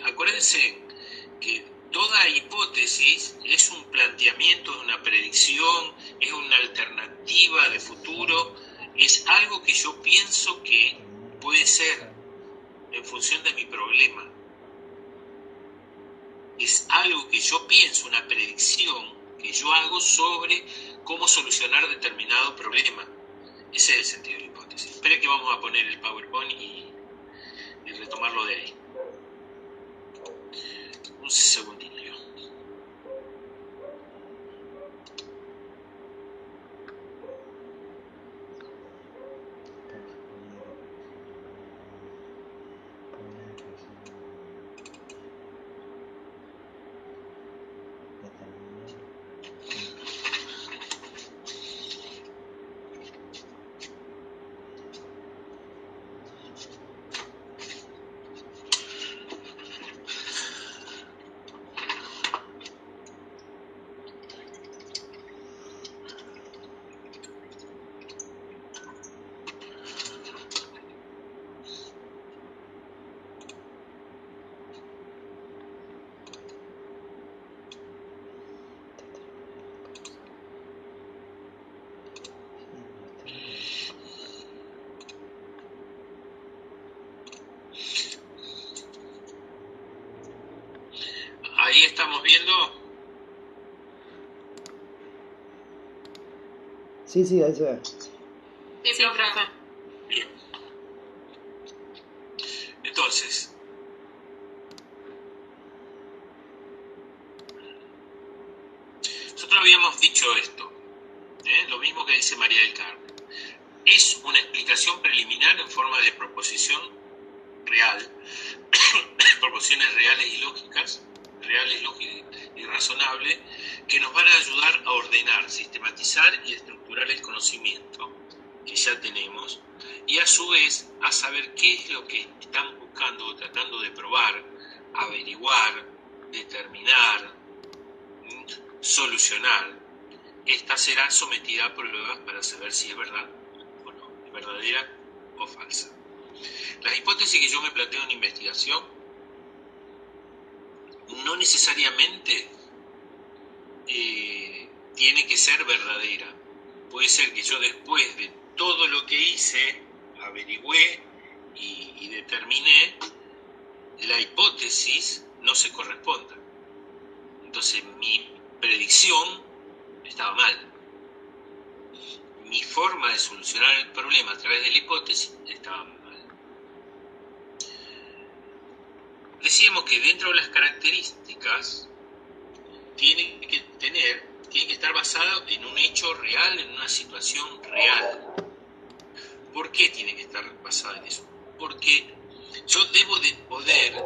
acuérdense que toda hipótesis es un planteamiento, es una predicción, es una alternativa de futuro, es algo que yo pienso que puede ser en función de mi problema. Es algo que yo pienso, una predicción que yo hago sobre cómo solucionar determinado problema. Ese es el sentido de la hipótesis. Espere que vamos a poner el PowerPoint y retomarlo de ahí. Un segundillo. Ahí estamos viendo. Sí, ahí se ve. Sí, profe. Bien. Entonces, nosotros habíamos dicho esto, lo mismo que dice María del Carmen. Es una explicación preliminar en forma de proposición real, proposiciones reales y lógicas, y razonables, que nos van a ayudar a ordenar, sistematizar y estructurar el conocimiento que ya tenemos, y a su vez a saber qué es lo que están buscando o tratando de probar, averiguar, determinar, solucionar. Esta será sometida a pruebas para saber si es verdad o no, es verdadera o falsa. Las hipótesis que yo me planteo en investigación no necesariamente tiene que ser verdadera. Puede ser que yo, después de todo lo que hice, averigüé y determiné, la hipótesis no se corresponda. Entonces mi predicción estaba mal. Mi forma de solucionar el problema a través de la hipótesis estaba mal. Decíamos que dentro de las características tiene que estar basado en un hecho real, en una situación real. ¿Por qué tiene que estar basado en eso? Porque yo debo de poder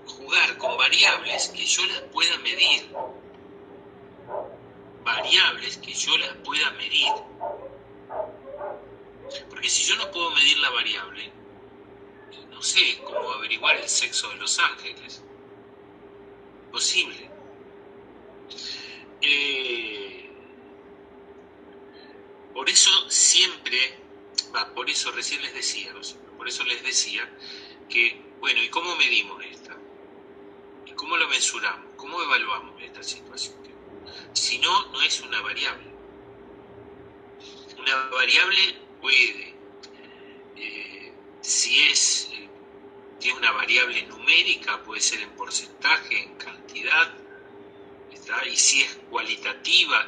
jugar con variables que yo las pueda medir. Variables que yo las pueda medir. Porque si yo no puedo medir la variable, no sé cómo averiguar el sexo de los ángeles. Posible. Por eso siempre, por eso recién les decía, por eso les decía que, bueno, ¿y cómo medimos esta? ¿Y cómo lo mensuramos? ¿Cómo evaluamos esta situación? Si no, no es una variable. Una variable puede, si tiene una variable numérica, puede ser en porcentaje, en cantidad, ¿está? Y si es cualitativa,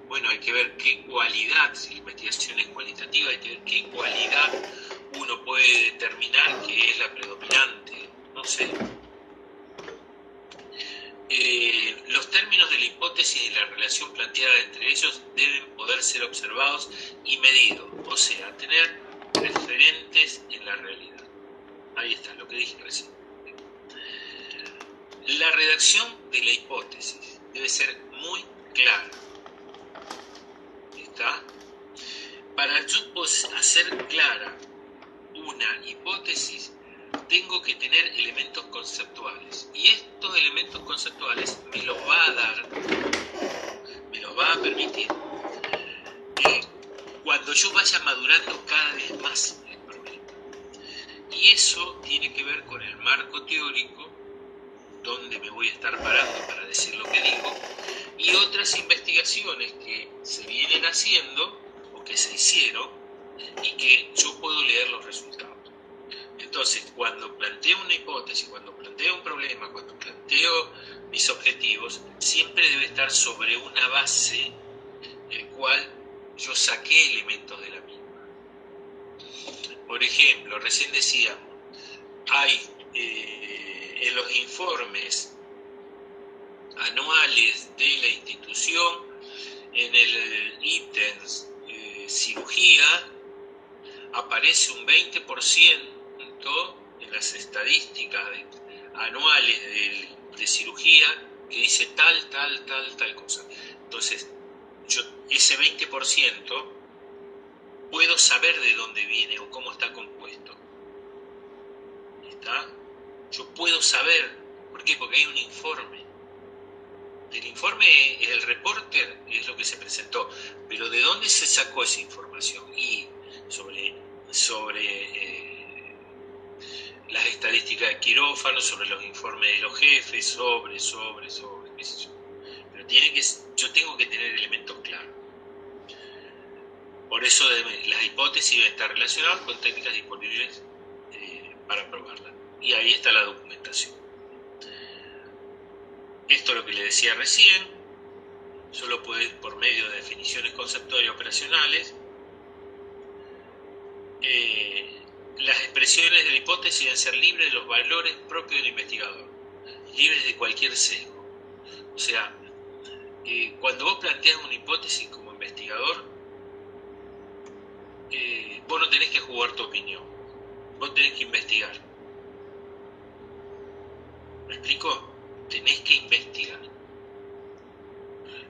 bueno, hay que ver qué cualidad, si la investigación es cualitativa, hay que ver qué cualidad uno puede determinar que es la predominante, no sé. Los términos de la hipótesis y la relación planteada entre ellos deben poder ser observados y medidos, o sea, tener referentes en la realidad. Ahí está, lo que dije recién. La redacción de la hipótesis debe ser muy clara. ¿Está? Para yo hacer clara una hipótesis, tengo que tener elementos conceptuales. Y estos elementos conceptuales me los va a dar, me los va a permitir cuando yo vaya madurando cada vez más el problema. Y eso tiene que ver con el marco teórico, donde me voy a estar parando para decir lo que digo, y otras investigaciones que se vienen haciendo o que se hicieron y que yo puedo leer los resultados. Entonces, cuando planteo una hipótesis, cuando planteo un problema, cuando planteo mis objetivos, siempre debe estar sobre una base el cual yo saqué elementos de la misma. Por ejemplo, recién decíamos, hay en los informes anuales de la institución, en el ítem cirugía, aparece un 20% en las estadísticas anuales de cirugía que dice tal cosa. Entonces, yo ese 20% puedo saber de dónde viene o cómo está compuesto. ¿Está? Yo puedo saber. ¿Por qué? Porque hay un informe. El informe, el reporter, es lo que se presentó. Pero ¿de dónde se sacó esa información? Y sobre las estadísticas de quirófano, sobre los informes de los jefes, sobre, qué sé yo. Pero yo tengo que tener elementos claros. Por eso las hipótesis deben estar relacionadas con técnicas disponibles para probarlas. Y ahí está la documentación. Esto es lo que le decía recién, solo puede ir por medio de definiciones conceptuales y operacionales. Las expresiones de la hipótesis deben ser libres de los valores propios del investigador, libres de cualquier sesgo. O sea, cuando vos planteas una hipótesis como investigador, vos no tenés que jugar tu opinión, vos tenés que investigar. ¿Me explico? Tenés que investigar.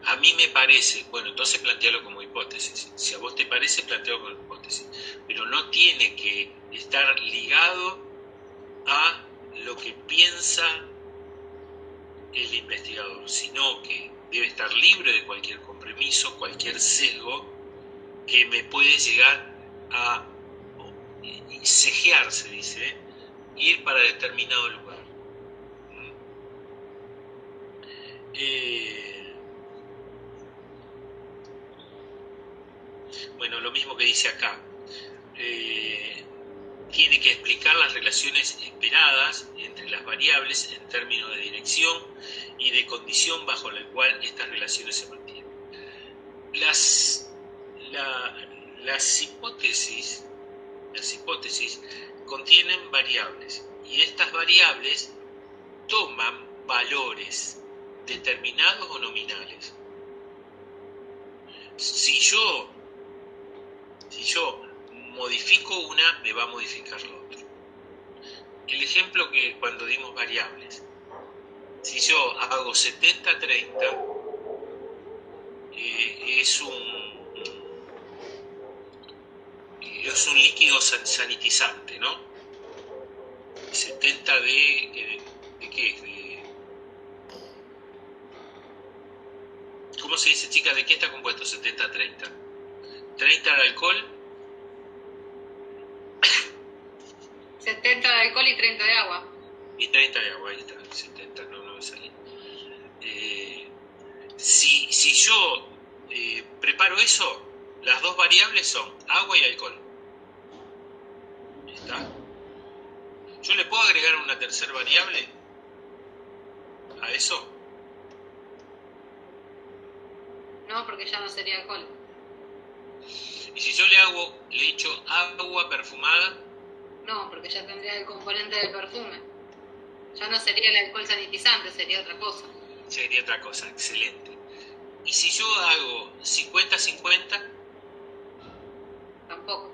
A mí me parece, bueno, entonces plantealo como hipótesis. Si a vos te parece, plantealo como hipótesis. Pero no tiene que estar ligado a lo que piensa el investigador, sino que debe estar libre de cualquier compromiso, cualquier sesgo que me puede llegar a cejear, se dice, ir para determinado lugar. Bueno, lo mismo que dice acá. Tiene que explicar las relaciones esperadas entre las variables en términos de dirección y de condición bajo la cual estas relaciones se mantienen. Las hipótesis contienen variables y estas variables toman valores determinados o nominales. Si yo modifico una, me va a modificar lo otro. El ejemplo que cuando dimos variables, si yo hago 70-30, es un líquido sanitizante, ¿no? 70 ¿de qué? ¿Cómo se dice, chicas? ¿De qué está compuesto 70-30? 30 de alcohol. 70 de alcohol y 30 de agua. Y 30 de agua, ahí está, 70, no me sale. Si yo preparo eso, las dos variables son agua y alcohol. ¿Está? ¿Yo le puedo agregar una tercera variable a eso? No, porque ya no sería alcohol. Y si yo le echo agua perfumada. No, porque ya tendría el componente del perfume. Ya no sería el alcohol sanitizante, sería otra cosa. Sería otra cosa, excelente. ¿Y si yo hago 50-50? Tampoco.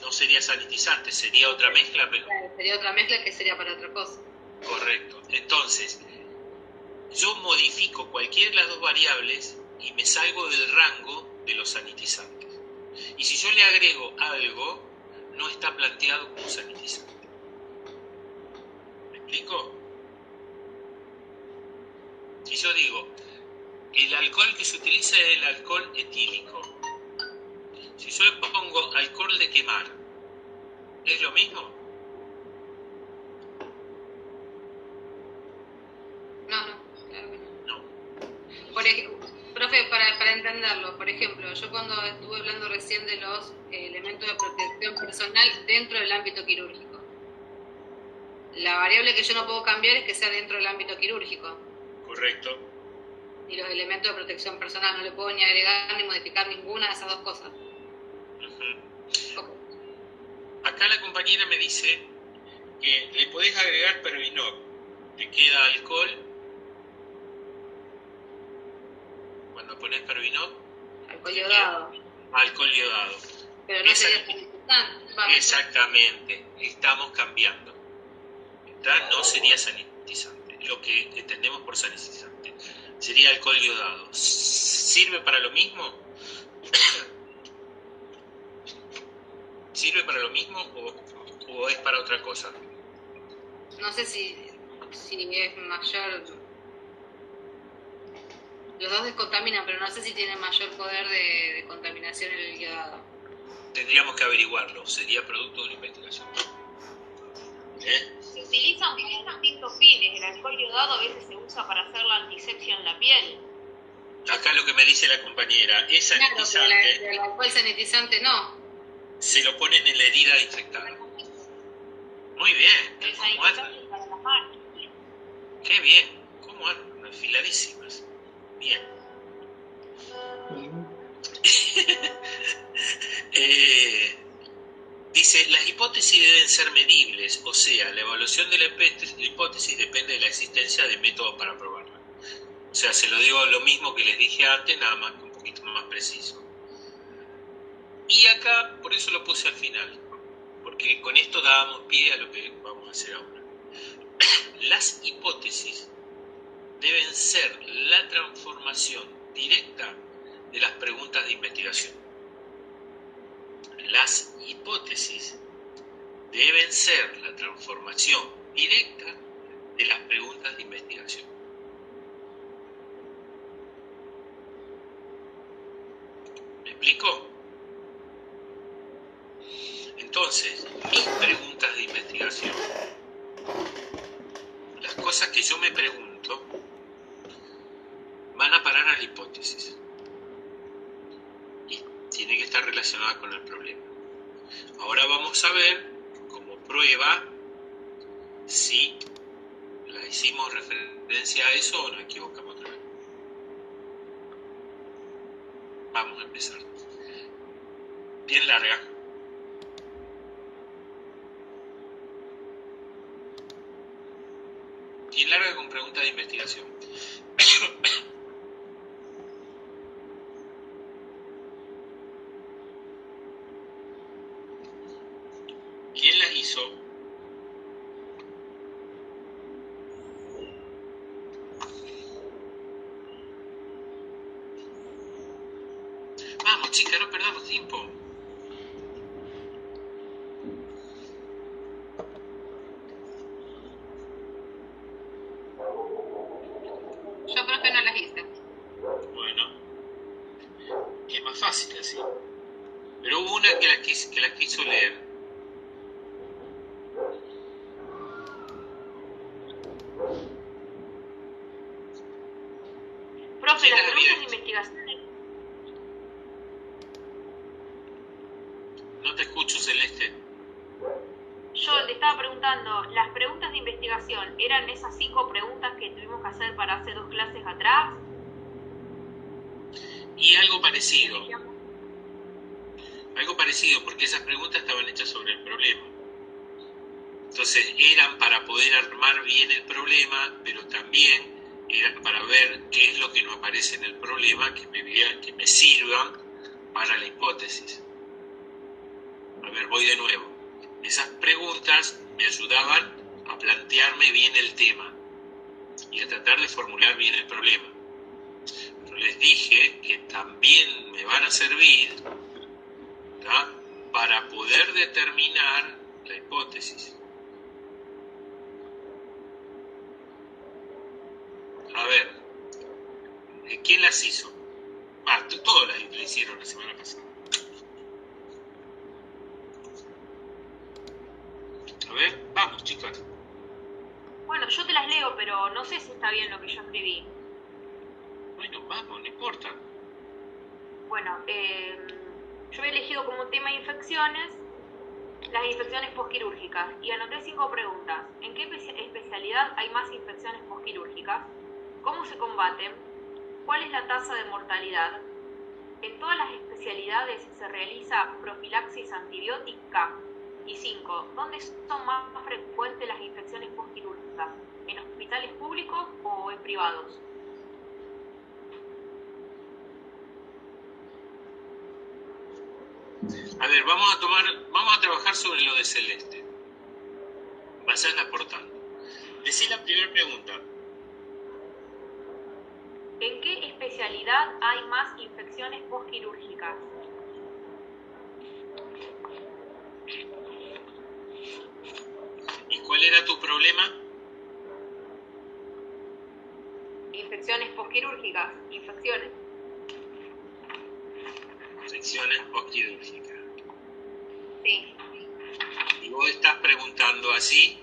No sería sanitizante, sería otra mezcla, pero... Claro, sería otra mezcla que sería para otra cosa. Correcto. Entonces, yo modifico cualquiera de las dos variables y me salgo del rango de los sanitizantes. Y si yo le agrego algo, no está planteado como sanitizante. ¿Me explico? Si yo digo, el alcohol que se utiliza es el alcohol etílico. Si yo le pongo alcohol de quemar, ¿es lo mismo? Mafe, para entenderlo, por ejemplo, yo cuando estuve hablando recién de los elementos de protección personal dentro del ámbito quirúrgico, la variable que yo no puedo cambiar es que sea dentro del ámbito quirúrgico. Correcto. Y los elementos de protección personal no le puedo ni agregar ni modificar ninguna de esas dos cosas. Okay. Acá la compañera me dice que le podés agregar Pervinov, te queda alcohol. Cuando pones Pervinov, alcohol iodado. Alcohol iodado. Pero no sería sanitizante. Exactamente, estamos cambiando. No sería sanitizante, lo que entendemos por sanitizante. Sería alcohol iodado. ¿Sirve para lo mismo? ¿Sirve para lo mismo o es para otra cosa? No sé si es mayor. Los dos descontaminan, pero no sé si tienen mayor poder de contaminación el iodado. Tendríamos que averiguarlo, sería producto de una investigación. Se utilizan para distintos fines. El alcohol iodado a veces se usa para hacer la antisepsia en la piel. Acá lo que me dice la compañera, es sanitizante. Claro, el alcohol sanitizante no. Se lo ponen en la herida infectada. Muy bien. El sanitizante para las manos. Qué bien. ¿Cómo andan? Afiladísimas. Bien. Dice, las hipótesis deben ser medibles, o sea, la evaluación de la hipótesis depende de la existencia de métodos para probarla. O sea, se lo digo lo mismo que les dije antes, nada más que un poquito más preciso. Y acá, por eso lo puse al final, porque con esto dábamos pie a lo que vamos a hacer ahora. Las hipótesis deben ser la transformación directa de las preguntas de investigación. Las hipótesis deben ser la transformación directa de las preguntas de investigación. ¿Me explico? Entonces, mis preguntas de investigación, las cosas que yo me pregunto, van a parar a la hipótesis. Y tiene que estar relacionada con el problema. Ahora vamos a ver, como prueba, si la hicimos referencia a eso o nos equivocamos otra vez. Vamos a empezar. Bien larga. Bien larga con preguntas de investigación. ¿Quién las hizo? Vamos, chicas, no perdamos tiempo. Yo creo que no las hice. Bueno, es más fácil así. Pero hubo una que las quiso leer. Profe, las preguntas de investigación. No te escucho, Celeste. Yo te estaba preguntando, ¿las preguntas de investigación eran esas 5 preguntas que tuvimos que hacer para hace 2 clases atrás? Y algo parecido. Algo parecido, porque esas preguntas estaban hechas sobre el problema. Entonces eran para poder armar bien el problema, pero también eran para ver qué es lo que no aparece en el problema que me sirvan para la hipótesis. A ver, voy de nuevo. Esas preguntas me ayudaban a plantearme bien el tema y a tratar de formular bien el problema. Pero les dije que también me van a servir, ¿tá?, para poder determinar la hipótesis. A ver, ¿quién las hizo? Todos las hicieron la semana pasada. A ver, vamos, chicas. Bueno, yo te las leo, pero no sé si está bien lo que yo escribí. Bueno, vamos, no importa. Bueno, yo he elegido como tema infecciones las infecciones postquirúrgicas y anoté 5 preguntas. ¿En qué especialidad hay más infecciones postquirúrgicas? ¿Cómo se combaten? ¿Cuál es la tasa de mortalidad? ¿En todas las especialidades se realiza profilaxis antibiótica? Y 5. ¿Dónde son más frecuentes las infecciones postquirúrgicas? ¿En hospitales públicos o en privados? A ver, vamos a trabajar sobre lo de Celeste. Vas a ir aportando. Decí la primera pregunta. ¿En qué especialidad hay más infecciones postquirúrgicas? ¿Y cuál era tu problema? Infecciones postquirúrgicas, infecciones. Infecciones postquirúrgicas. Sí. Y vos estás preguntando así.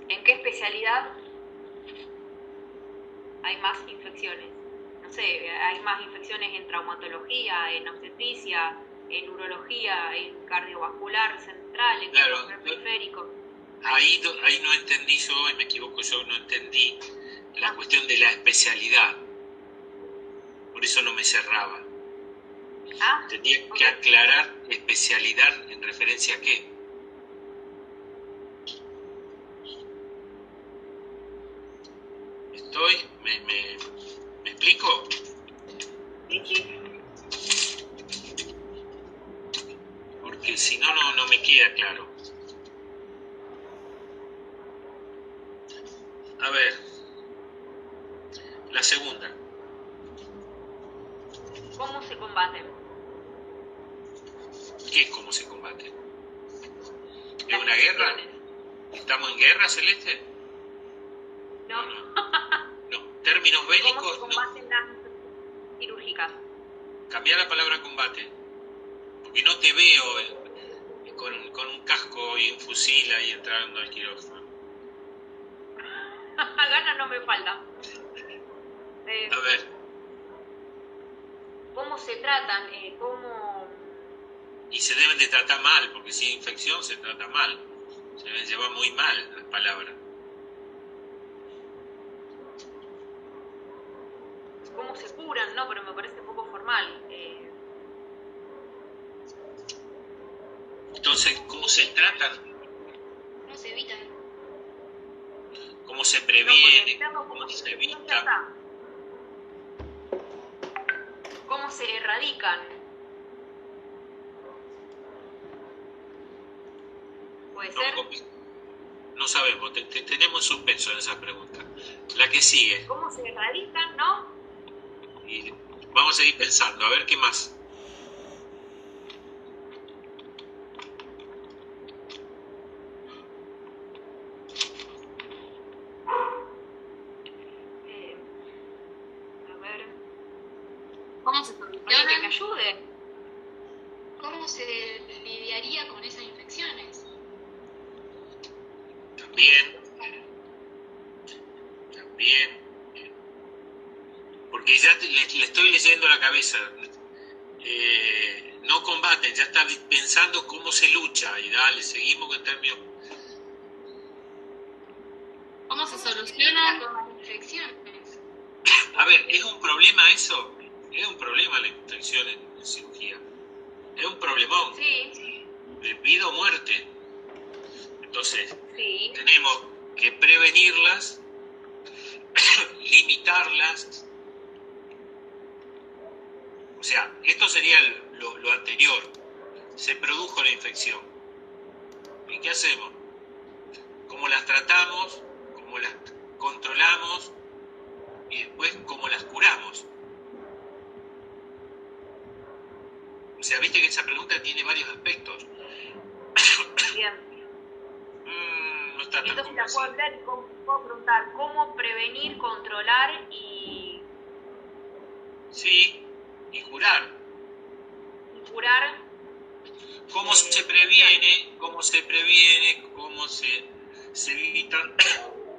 ¿En qué especialidad hay más infecciones? No sé, hay más infecciones en traumatología, en obstetricia, en urología, en cardiovascular central, en cardiovascular periférico. Ahí no entendí yo, y me equivoco yo, no entendí la cuestión de la especialidad. Por eso no me cerraba. Tenía que aclarar especialidad en referencia a qué. ¿Me explico? Sí. Porque si no, no me queda claro. A ver, la segunda. ¿Cómo se combaten? ¿Qué es cómo se combate? ¿Es una guerra? ¿Estamos en guerra, Celeste? No. No. Términos bélicos. ¿Cómo se combaten las infecciones quirúrgicas? Cambiar la palabra combate. Porque no te veo con un casco y un fusil ahí entrando al quirófano. Ganas no me falta. A ver. ¿Cómo se tratan? ¿Cómo...? Y se deben de tratar mal, porque si hay infección se trata mal. Se deben llevar muy mal las palabras. ¿Cómo se curan? No, pero me parece poco formal. Entonces, ¿cómo se tratan? ¿Cómo se evitan? ¿Cómo se previene? No, ¿Cómo se evita? ¿Cómo se erradican? ¿Puede ser? No sabemos, tenemos suspenso en esa pregunta. La que sigue. ¿Cómo se erradican, no? Y vamos a seguir pensando, a ver qué más. A ver. ¿Cómo se ¿Alguien soluciona? que me ayude? ¿Cómo se lidiaría con esas infecciones? También. Porque ya le estoy leyendo la cabeza. No combaten, ya está pensando cómo se lucha. Y dale, seguimos con el término. ¿Cómo se soluciona con las infecciones? A ver, ¿es un problema eso? Es un problema la infección en cirugía. Es un problemón. Sí. De vida o muerte. Entonces, Sí. tenemos que prevenirlas, limitarlas. O sea, esto sería lo anterior. Se produjo la infección. ¿Y qué hacemos? ¿Cómo las tratamos? ¿Cómo las controlamos? Y después, ¿cómo las curamos? O sea, viste que esa pregunta tiene varios aspectos. Bien. No está tan Entonces la convencido. puedo hablar y puedo preguntar cómo prevenir, controlar y Sí, y curar. curar. ¿Cómo se previene? ¿Cómo se se evitan.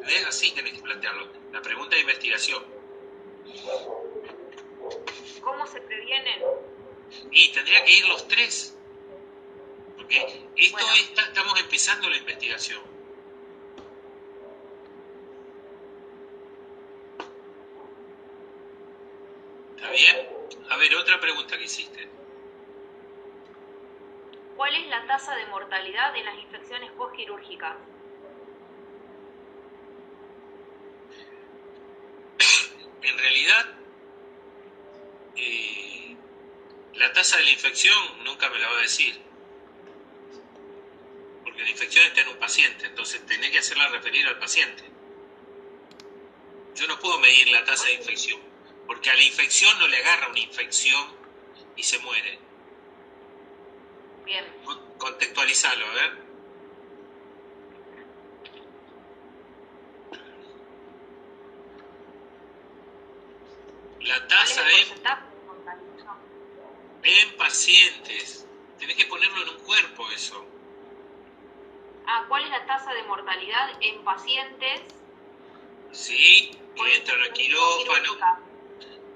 ¿Ves? Así tenés que plantearlo. La pregunta de investigación. ¿Cómo se previenen? Y tendría que ir los tres. Porque esto Bueno. estamos empezando la investigación. ¿Está bien? A ver, otra pregunta que hiciste. ¿Cuál es la tasa de mortalidad en las infecciones postquirúrgicas? En realidad, la tasa de la infección nunca me la va a decir. Porque la infección está en un paciente, entonces tenés que hacerla referir al paciente. Yo no puedo medir la tasa de infección, porque a la infección no le agarra una infección y se muere. Bien. Contextualizarlo, a ver. La tasa ¿Cuál es el porcentaje de mortalidad? en pacientes. Tenés que ponerlo en un cuerpo eso. ¿Cuál es la tasa de mortalidad en pacientes? Sí, que entran a quirófano. Quirúrgica.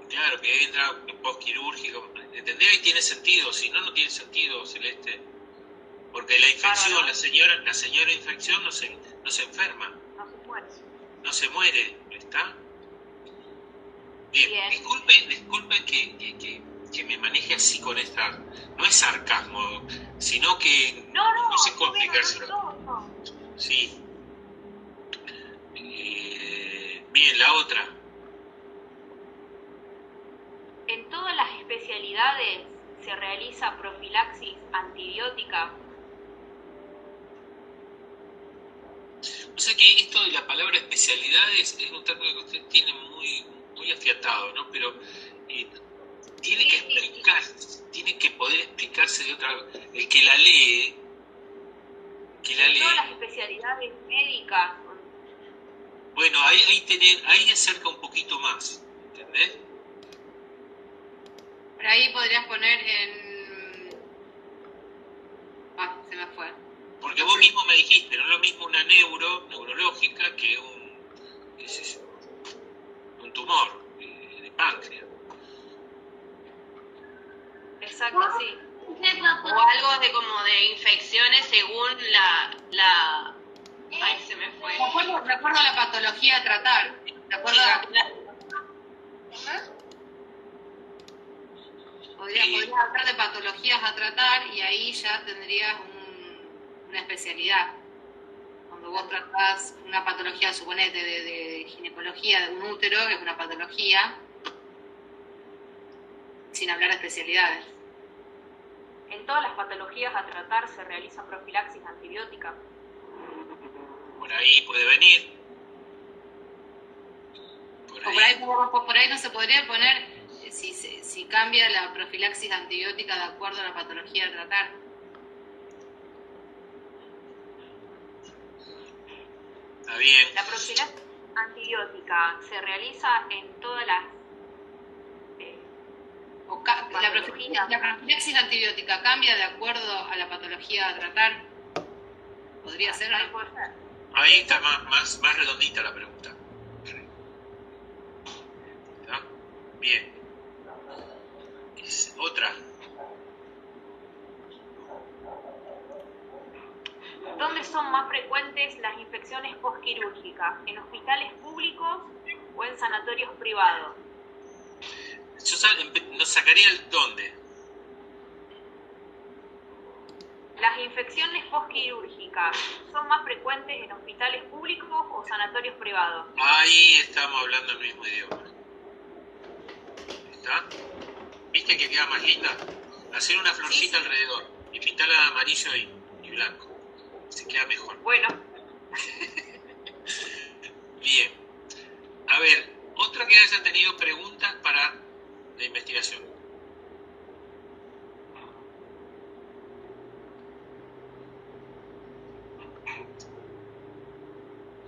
Claro, que entra postquirúrgico. ¿Entendés? Ahí tiene sentido. Si no, no tiene sentido, Celeste. Porque la infección, Bárbaro. la señora infección no se enferma. No se muere. No se muere, ¿está? Bien. Disculpen que me maneje así con esta. No es sarcasmo, sino que No sé cómo venga, explicárselo. no. Sí. Bien, la otra. En todas las especialidades se realiza profilaxis antibiótica. O sea que esto de la palabra especialidades es un término que usted tiene muy afiatado, ¿no? Pero tiene que explicar, tiene que poder explicarse de otra. El que la lee, En todas las especialidades médicas. bueno, ahí acerca un poquito más, ¿entendés? Por ahí podrías poner en... se me fue. Porque vos mismo me dijiste, no es lo mismo una neurológica que un tumor de páncreas. Exacto, sí. O algo de infecciones según la... Ay, se me fue. Recuerdo la patología a tratar. ¿Recuerdo? Podrías hablar de patologías a tratar y ahí ya tendrías una especialidad. Cuando vos tratás una patología, suponete, de ginecología de un útero, es una patología, sin hablar de especialidades. En todas las patologías a tratar se realiza profilaxis antibiótica. Por ahí puede venir. Por ahí no se podría poner si cambia la profilaxis antibiótica de acuerdo a la patología a tratar. Está bien. La profilaxis antibiótica se realiza en todas las... La profilaxis antibiótica cambia de acuerdo a la patología a tratar. ¿Podría ser o no? Puede ser. Ahí está más redondita la pregunta. ¿Está? Bien. Otra. ¿Dónde son más frecuentes las infecciones postquirúrgicas? ¿En hospitales públicos o en sanatorios privados? Nos sacaría el dónde. ¿Las infecciones postquirúrgicas son más frecuentes en hospitales públicos o sanatorios privados? Ahí estamos hablando el mismo idioma. ¿Está? ¿Viste que queda más linda? Hacer una florcita alrededor y pintarla de amarillo y blanco. Se queda mejor. Bueno. Bien. A ver, otra que haya tenido preguntas para la investigación.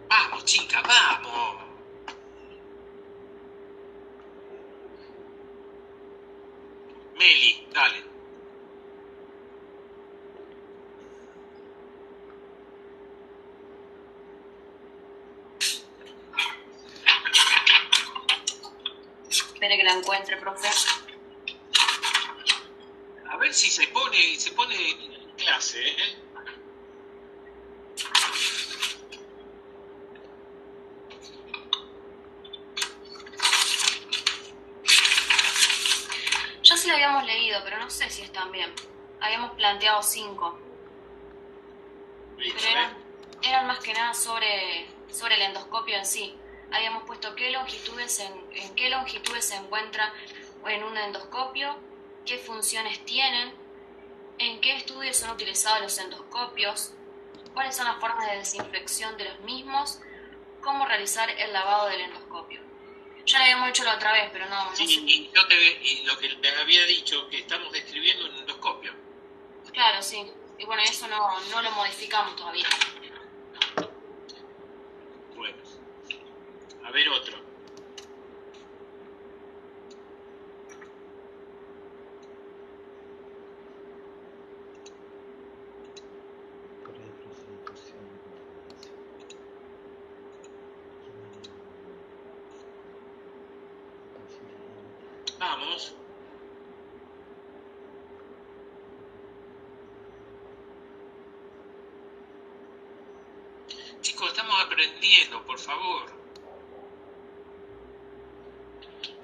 Vamos, chica, vamos. Meli, dale. Espere que la encuentre, profe. A ver si se pone en clase, ¿eh? Ya sí la habíamos leído, pero no sé si están bien. Habíamos planteado 5. Listo, Pero eran más que nada sobre el endoscopio en sí. Habíamos puesto en qué longitudes se encuentra en un endoscopio, qué funciones tienen, en qué estudios son utilizados los endoscopios, cuáles son las formas de desinfección de los mismos, cómo realizar el lavado del endoscopio. Ya lo habíamos hecho la otra vez, pero no sí, sé. y lo que les había dicho, que estamos describiendo un endoscopio. Claro, sí. Y bueno, eso no lo modificamos todavía. Bueno, a ver otro. Vamos. Chicos, estamos aprendiendo, por favor.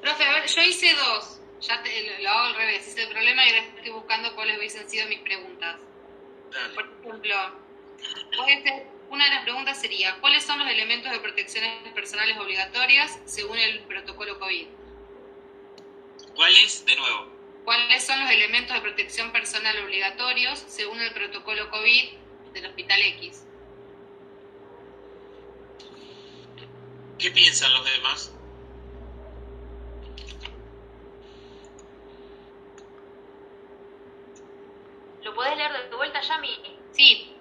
Profe, a ver, yo hice 2. Ya lo hago al revés. Hice el problema y ahora estoy buscando cuáles hubiesen sido mis preguntas. Dale. Por ejemplo, una de las preguntas sería, ¿cuáles son los elementos de protecciones personales obligatorias según el protocolo COVID? ¿Cuál es? De nuevo. ¿Cuáles son los elementos de protección personal obligatorios según el protocolo COVID del Hospital X? ¿Qué piensan los demás? ¿Lo podés leer de vuelta, Yami? Sí.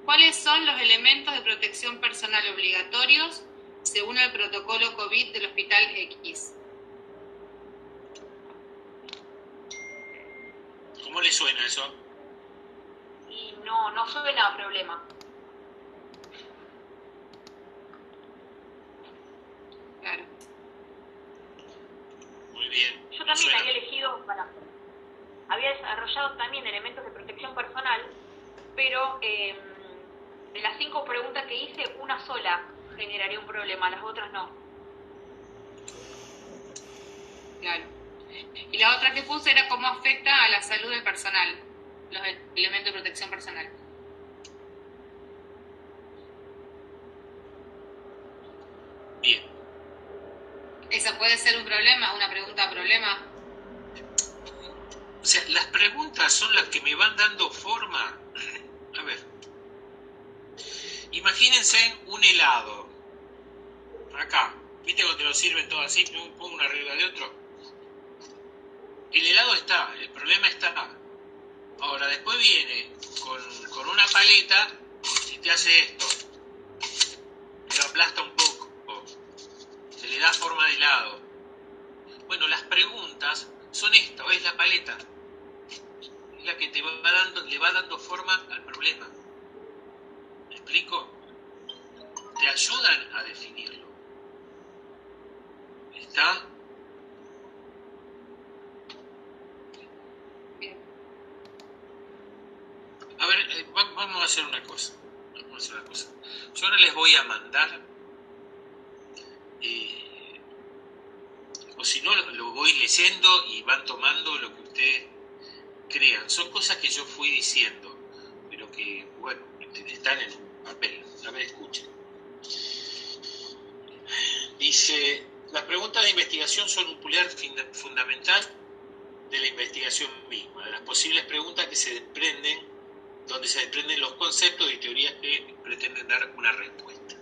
¿Cuáles son los elementos de protección personal obligatorios según el protocolo COVID del Hospital X? ¿Cómo le suena eso? Y no suena a problema. Claro. Muy bien. Yo también había elegido había desarrollado también elementos de protección personal, pero de las 5 preguntas que hice, una sola generaría un problema, las otras no. Claro. Y la otra que puse era cómo afecta a la salud del personal, los elementos de protección personal. Bien. ¿Esa puede ser un problema, una pregunta problema? O sea, las preguntas son las que me van dando forma. A ver. Imagínense un helado. Acá. ¿Viste cuando te lo sirven todo así? Pongo uno arriba de otro. El helado está, el problema está. Ahora, después viene con una paleta y te hace esto. Lo aplasta un poco. Se le da forma de helado. Bueno, las preguntas son esta, ¿ves la paleta? Es la que le va dando forma al problema. ¿Me explico? Te ayudan a definirlo. ¿Está? Bien. A ver, vamos a hacer una cosa. Yo ahora les voy a mandar, o si no, lo voy leyendo y van tomando lo que ustedes crean. Son cosas que yo fui diciendo, pero que, bueno, están en un papel. A ver, escuchen. Dice, las preguntas de investigación son un pilar fundamental de la investigación misma, de las posibles preguntas que se desprenden, donde se desprenden los conceptos y teorías que pretenden dar una respuesta.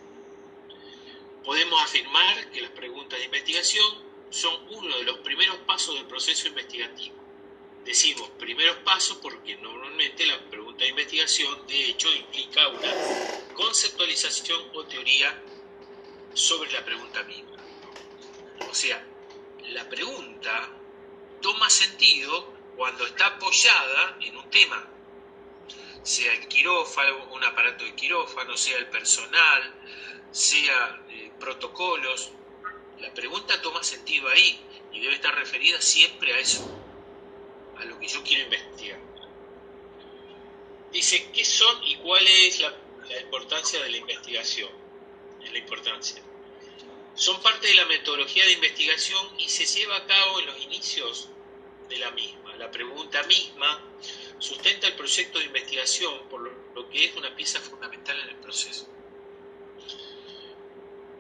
Podemos afirmar que las preguntas de investigación son uno de los primeros pasos del proceso investigativo. Decimos primeros pasos porque normalmente la pregunta de investigación de hecho implica una conceptualización o teoría sobre la pregunta misma. O sea, la pregunta toma sentido cuando está apoyada en un tema, sea el quirófano, un aparato de quirófano, sea el personal, sea protocolos. La pregunta toma sentido ahí y debe estar referida siempre a eso, a lo que yo quiero investigar. Dice, ¿qué son y cuál es la importancia de la investigación? La importancia. Son parte de la metodología de investigación y se lleva a cabo en los inicios de la misma. La pregunta misma sustenta el proyecto de investigación, por lo que es una pieza fundamental en el proceso.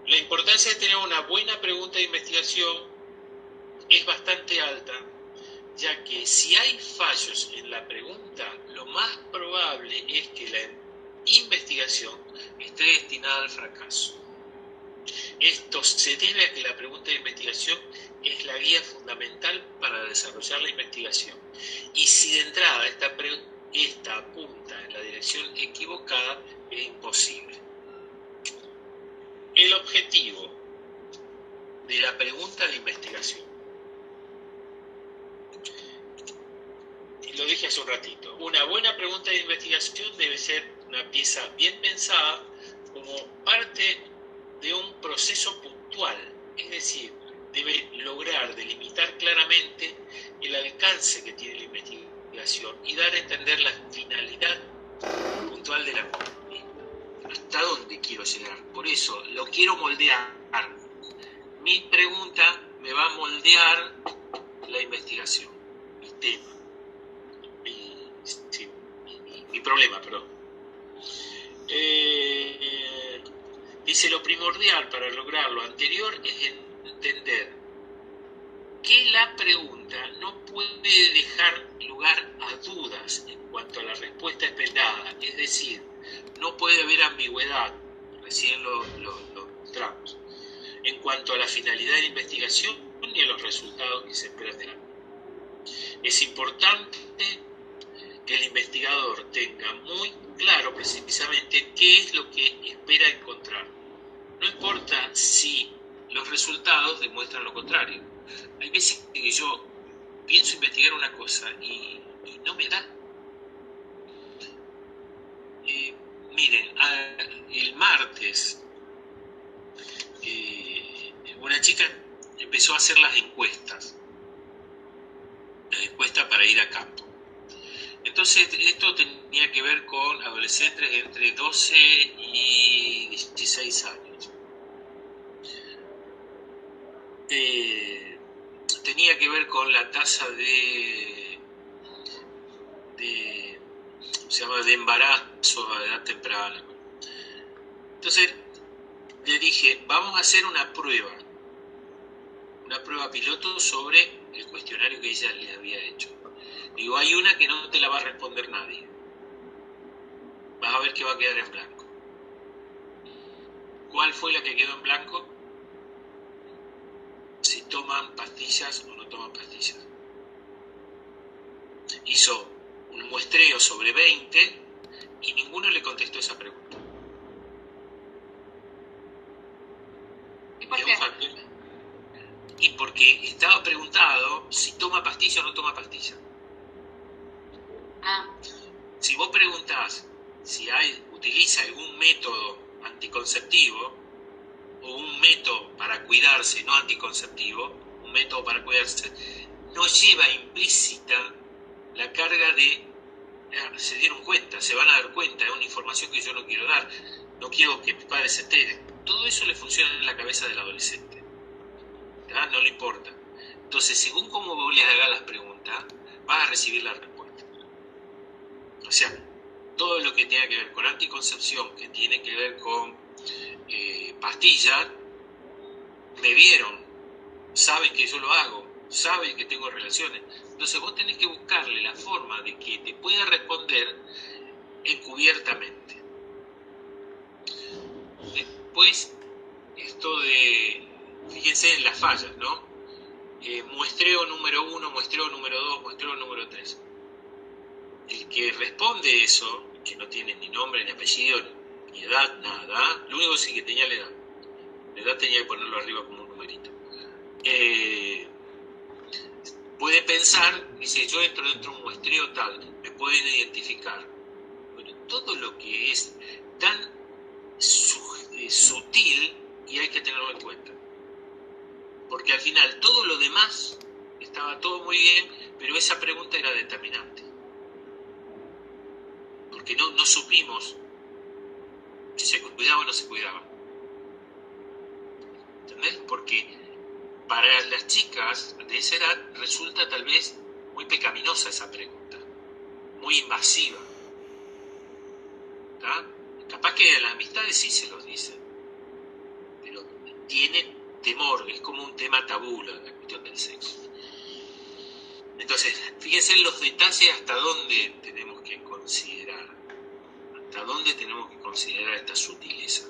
La importancia de tener una buena pregunta de investigación es bastante alta, ya que si hay fallos en la pregunta, lo más probable es que la investigación esté destinada al fracaso. Esto se debe a que la pregunta de investigación es la guía fundamental para desarrollar la investigación. Y si de entrada esta apunta en la dirección equivocada, es imposible. El objetivo de la pregunta de investigación. Lo dije hace un ratito. Una buena pregunta de investigación debe ser una pieza bien pensada como parte de un proceso puntual, es decir, debe lograr delimitar claramente el alcance que tiene la investigación y dar a entender la finalidad puntual de la misma. ¿Hasta dónde quiero llegar? Por eso, lo quiero moldear. Mi pregunta me va a moldear la investigación, mi tema, mi problema, perdón. Dice, lo primordial para lograr lo anterior es entender que la pregunta no puede dejar lugar a dudas en cuanto a la respuesta esperada, es decir, no puede haber ambigüedad, recién lo mostramos, en cuanto a la finalidad de la investigación ni a los resultados que se esperan de la misma. Es importante que el investigador tenga muy claro precisamente qué es lo que espera encontrar. No importa si los resultados demuestran lo contrario. Hay veces que yo pienso investigar una cosa y no me da. Miren, el martes una chica empezó a hacer las encuestas para ir a campo. Entonces esto tenía que ver con adolescentes entre 12 y 16 años. Tenía que ver con la tasa de embarazo a edad temprana. Entonces le dije, vamos a hacer una prueba piloto sobre el cuestionario que ella le había hecho. Digo, hay una que no te la va a responder nadie. Vas a ver que va a quedar en blanco. ¿Cuál fue la que quedó en blanco? Si toman pastillas o no toman pastillas. Hizo un muestreo sobre 20 y ninguno le contestó esa pregunta. ¿Y por qué? Y porque estaba preguntado si toma pastilla o no toma pastilla. Si vos preguntás si utiliza algún método anticonceptivo o un método para cuidarse, no anticonceptivo, un método para cuidarse, no lleva implícita la carga de se dieron cuenta, se van a dar cuenta, es una información que yo no quiero dar, no quiero que mis padres se enteren. Todo eso le funciona en la cabeza del adolescente, ¿ya? No le importa. Entonces, según cómo vos le hagas las preguntas, vas a recibir la respuesta. O sea, todo lo que tenga que ver con anticoncepción, que tiene que ver con pastillas, me vieron, saben que yo lo hago, saben que tengo relaciones. Entonces vos tenés que buscarle la forma de que te pueda responder encubiertamente. Después, esto de, fíjense en las fallas, ¿no? Muestreo número 1, muestreo número 2, muestreo número 3. El que responde eso, que no tiene ni nombre, ni apellido, ni edad, nada, lo único sí que tenía la edad. La edad tenía que ponerlo arriba como un numerito. Puede pensar, dice, yo entro dentro de un muestreo tal, me pueden identificar. Bueno, todo lo que es tan sutil y hay que tenerlo en cuenta. Porque al final todo lo demás estaba todo muy bien, pero esa pregunta era determinante. Porque no supimos si se cuidaba o no se cuidaba. ¿Entendés? Porque para las chicas de esa edad resulta tal vez muy pecaminosa esa pregunta, muy invasiva. ¿Tá? Capaz que a las amistades sí se los dicen, pero tienen temor, es como un tema tabú la cuestión del sexo. Entonces, fíjense en los detalles hasta dónde tenemos que considerar, esta sutileza.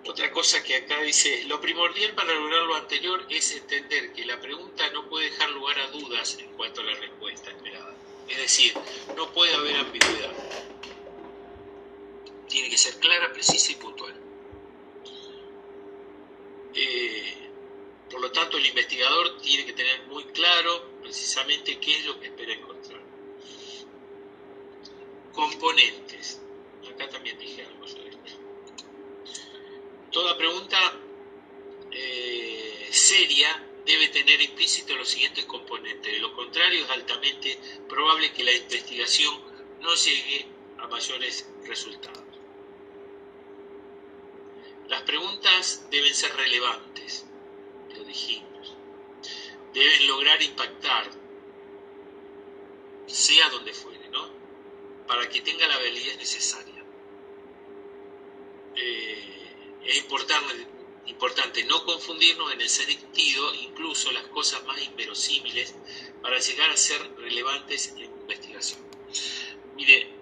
Otra cosa que acá dice, lo primordial para lograr lo anterior es entender que la pregunta no puede dejar lugar a dudas en cuanto a la respuesta esperada. Es decir, no puede haber ambigüedad. Tiene que ser clara, precisa y puntual. Por lo tanto, el investigador tiene que tener muy claro precisamente qué es lo que espera encontrar. Componentes. Acá también dije algo sobre esto. Toda pregunta seria debe tener implícito los siguientes componentes. De lo contrario, es altamente probable que la investigación no llegue a mayores resultados. Las preguntas deben ser relevantes, lo dijimos. Deben lograr impactar, sea donde fuere, ¿no? Para que tenga la validez necesaria. Es importante no confundirnos en el sentido, incluso las cosas más inverosímiles, para llegar a ser relevantes en investigación. Mire,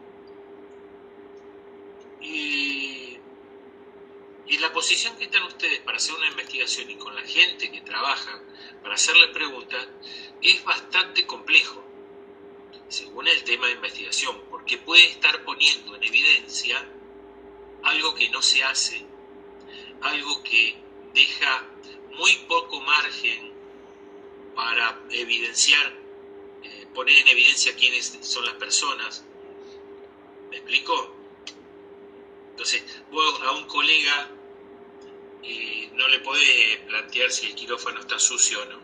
y la posición que están ustedes para hacer una investigación y con la gente que trabaja para hacerle preguntas es bastante complejo, según el tema de investigación, porque puede estar poniendo en evidencia algo que no se hace, algo que deja muy poco margen para evidenciar, poner en evidencia quiénes son las personas. ¿Me explico? Entonces, vos a un colega no le podés plantear si el quirófano está sucio o no,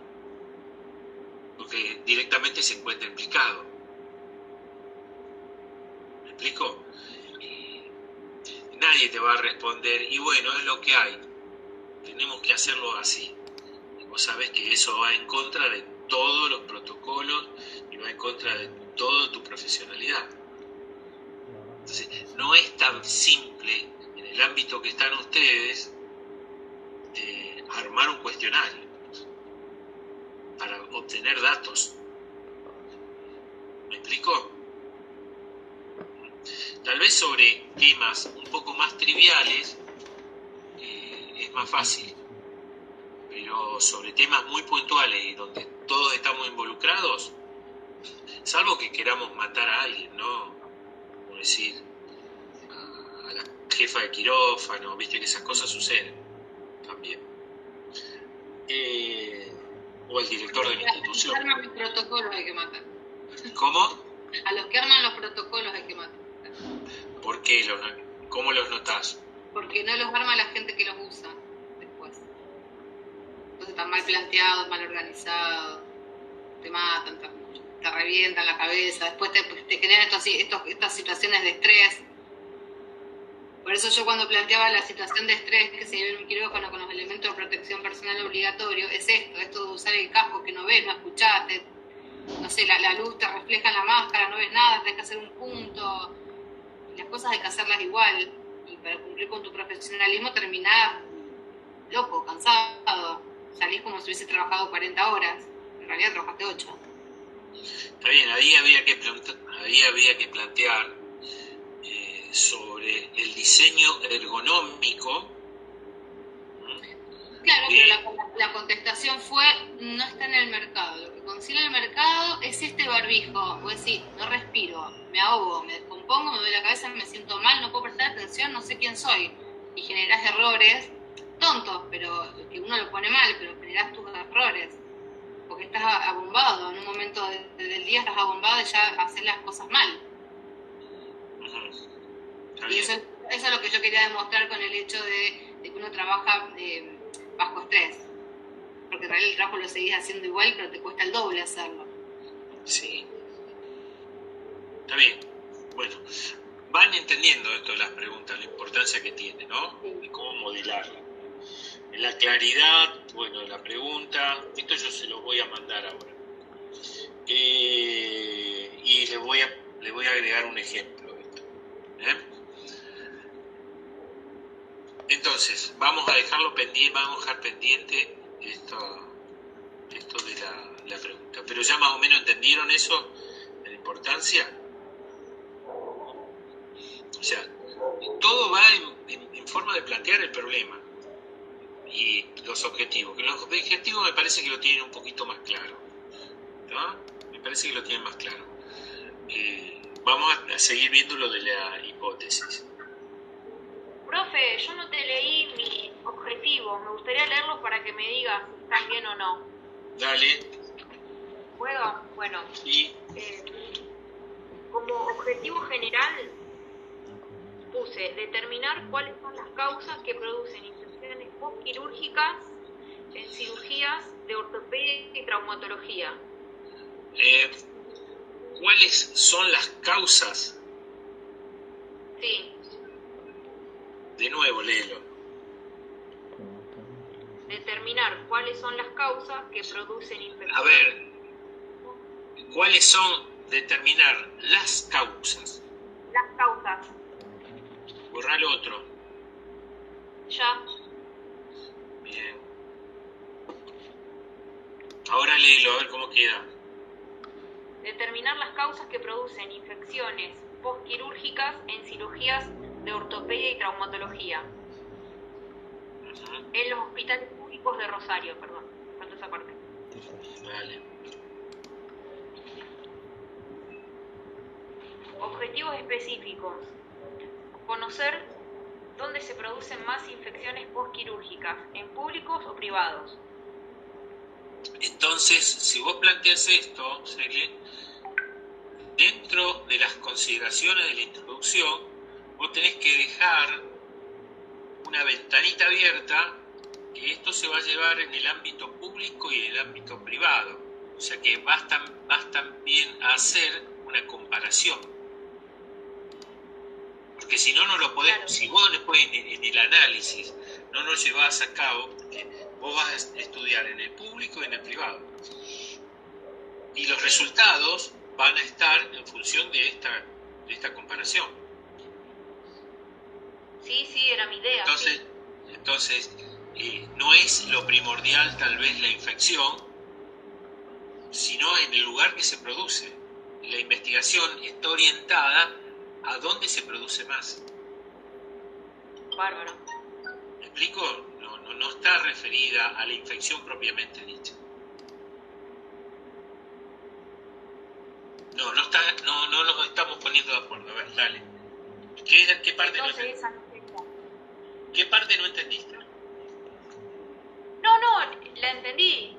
porque directamente se encuentra implicado. ¿Me explico? Nadie te va a responder, y bueno, es lo que hay, tenemos que hacerlo así. Y vos sabés que eso va en contra de todos los protocolos y va en contra de toda tu profesionalidad. Entonces, no es tan simple en el ámbito que están ustedes armar un cuestionario para obtener datos. ¿Me explico? Tal vez sobre temas un poco más triviales es más fácil, pero sobre temas muy puntuales y donde todos estamos involucrados, salvo que queramos matar a alguien, ¿no? Como decir, a la jefa de quirófano, viste que esas cosas suceden también. O el director de la institución. A los que arman los protocolos hay que matar. ¿Cómo? A los que arman los protocolos hay que matar. ¿Por qué? ¿Cómo los notás? Porque no los arma la gente que los usa después. Entonces están mal planteados, mal organizados, te matan, te revientan la cabeza, después te generan estas situaciones de estrés. Por eso yo cuando planteaba la situación de estrés que se vive en un quirófano con los elementos de protección personal obligatorio, es esto de usar el casco que no ves, no escuchás, no sé, la luz te refleja en la máscara, no ves nada, tenés que hacer un punto, y las cosas hay que hacerlas igual, y para cumplir con tu profesionalismo terminás loco, cansado, salís como si hubieses trabajado 40 horas, en realidad trabajaste 8. Está bien, ahí había que plantear sobre el diseño ergonómico. Claro, pero la contestación fue, no está en el mercado. Lo que consigue el mercado es este barbijo. Vos decís, no respiro, me ahogo, me descompongo, me duele la cabeza, me siento mal, no puedo prestar atención, no sé quién soy. Y generás errores tontos, pero que uno lo pone mal, pero generás tus errores. Porque estás abombado, en un momento del día estás abombado y ya haces las cosas mal. Está Está Y bien. eso es lo que yo quería demostrar con el hecho de que uno trabaja bajo estrés. Porque en realidad el trabajo lo seguís haciendo igual, pero te cuesta el doble hacerlo. Sí. Está bien. Bueno, van entendiendo esto de las preguntas, la importancia que tiene, ¿no? De cómo modelarla. En la claridad, bueno, de la pregunta, esto yo se lo voy a mandar ahora. Y le voy a agregar un ejemplo de esto. Entonces, vamos a dejarlo pendiente, vamos a dejar pendiente esto de la pregunta. Pero ya más o menos entendieron eso, de la importancia. O sea, todo va en forma de plantear el problema y los objetivos. Que los objetivos me parece que lo tienen un poquito más claro, ¿no? Me parece que lo tienen más claro. Vamos a seguir viendo lo de la hipótesis. Profe, yo no te leí mis objetivos. Me gustaría leerlos para que me digas si están bien o no. Dale. ¿Puedo? Bueno, Y como objetivo general puse determinar cuáles son las causas que producen infecciones postquirúrgicas en cirugías de ortopedia y traumatología. ¿cuáles son las causas? Sí, De nuevo, léelo. determinar cuáles son las causas que producen infecciones. A ver, ¿cuáles son? Determinar las causas. Las causas. Borrar lo otro. Ya. Bien. Ahora léelo, a ver cómo queda. Determinar las causas que producen infecciones postquirúrgicas en cirugías de ortopedia y traumatología. Ujú. En los hospitales públicos de Rosario, perdón. Falta esa parte. Vale. Objetivos específicos. Conocer dónde se producen más infecciones postquirúrgicas, en públicos o privados. Entonces, si vos planteas esto, Celia, dentro de las consideraciones de la introducción, vos tenés que dejar una ventanita abierta que esto se va a llevar en el ámbito público y en el ámbito privado. O sea que vas también a hacer una comparación. Porque si no, no lo podés, Claro. si vos después en el análisis no lo llevás a cabo, porque vos vas a estudiar en el público y en el privado. Y los resultados van a estar en función de esta comparación. Sí, era mi idea. Entonces no es lo primordial tal vez la infección, sino en el lugar que se produce. La investigación está orientada a dónde se produce más. Bárbaro. ¿Me explico? No está referida a la infección propiamente dicha. No nos estamos poniendo de acuerdo. A ver, dale. ¿Qué parte no Entonces entendiste? esa no sería. ¿Qué parte no entendiste? No, la entendí.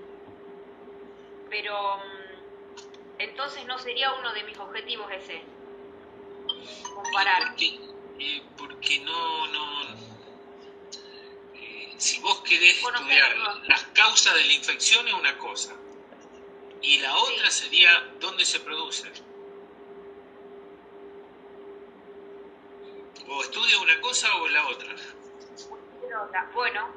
Pero entonces no sería uno de mis objetivos ese. Comparar. Porque si vos querés Conocer estudiar mejor. las causas de la infección es una cosa, y la otra sería dónde se produce. O estudia una cosa o la otra. Bueno,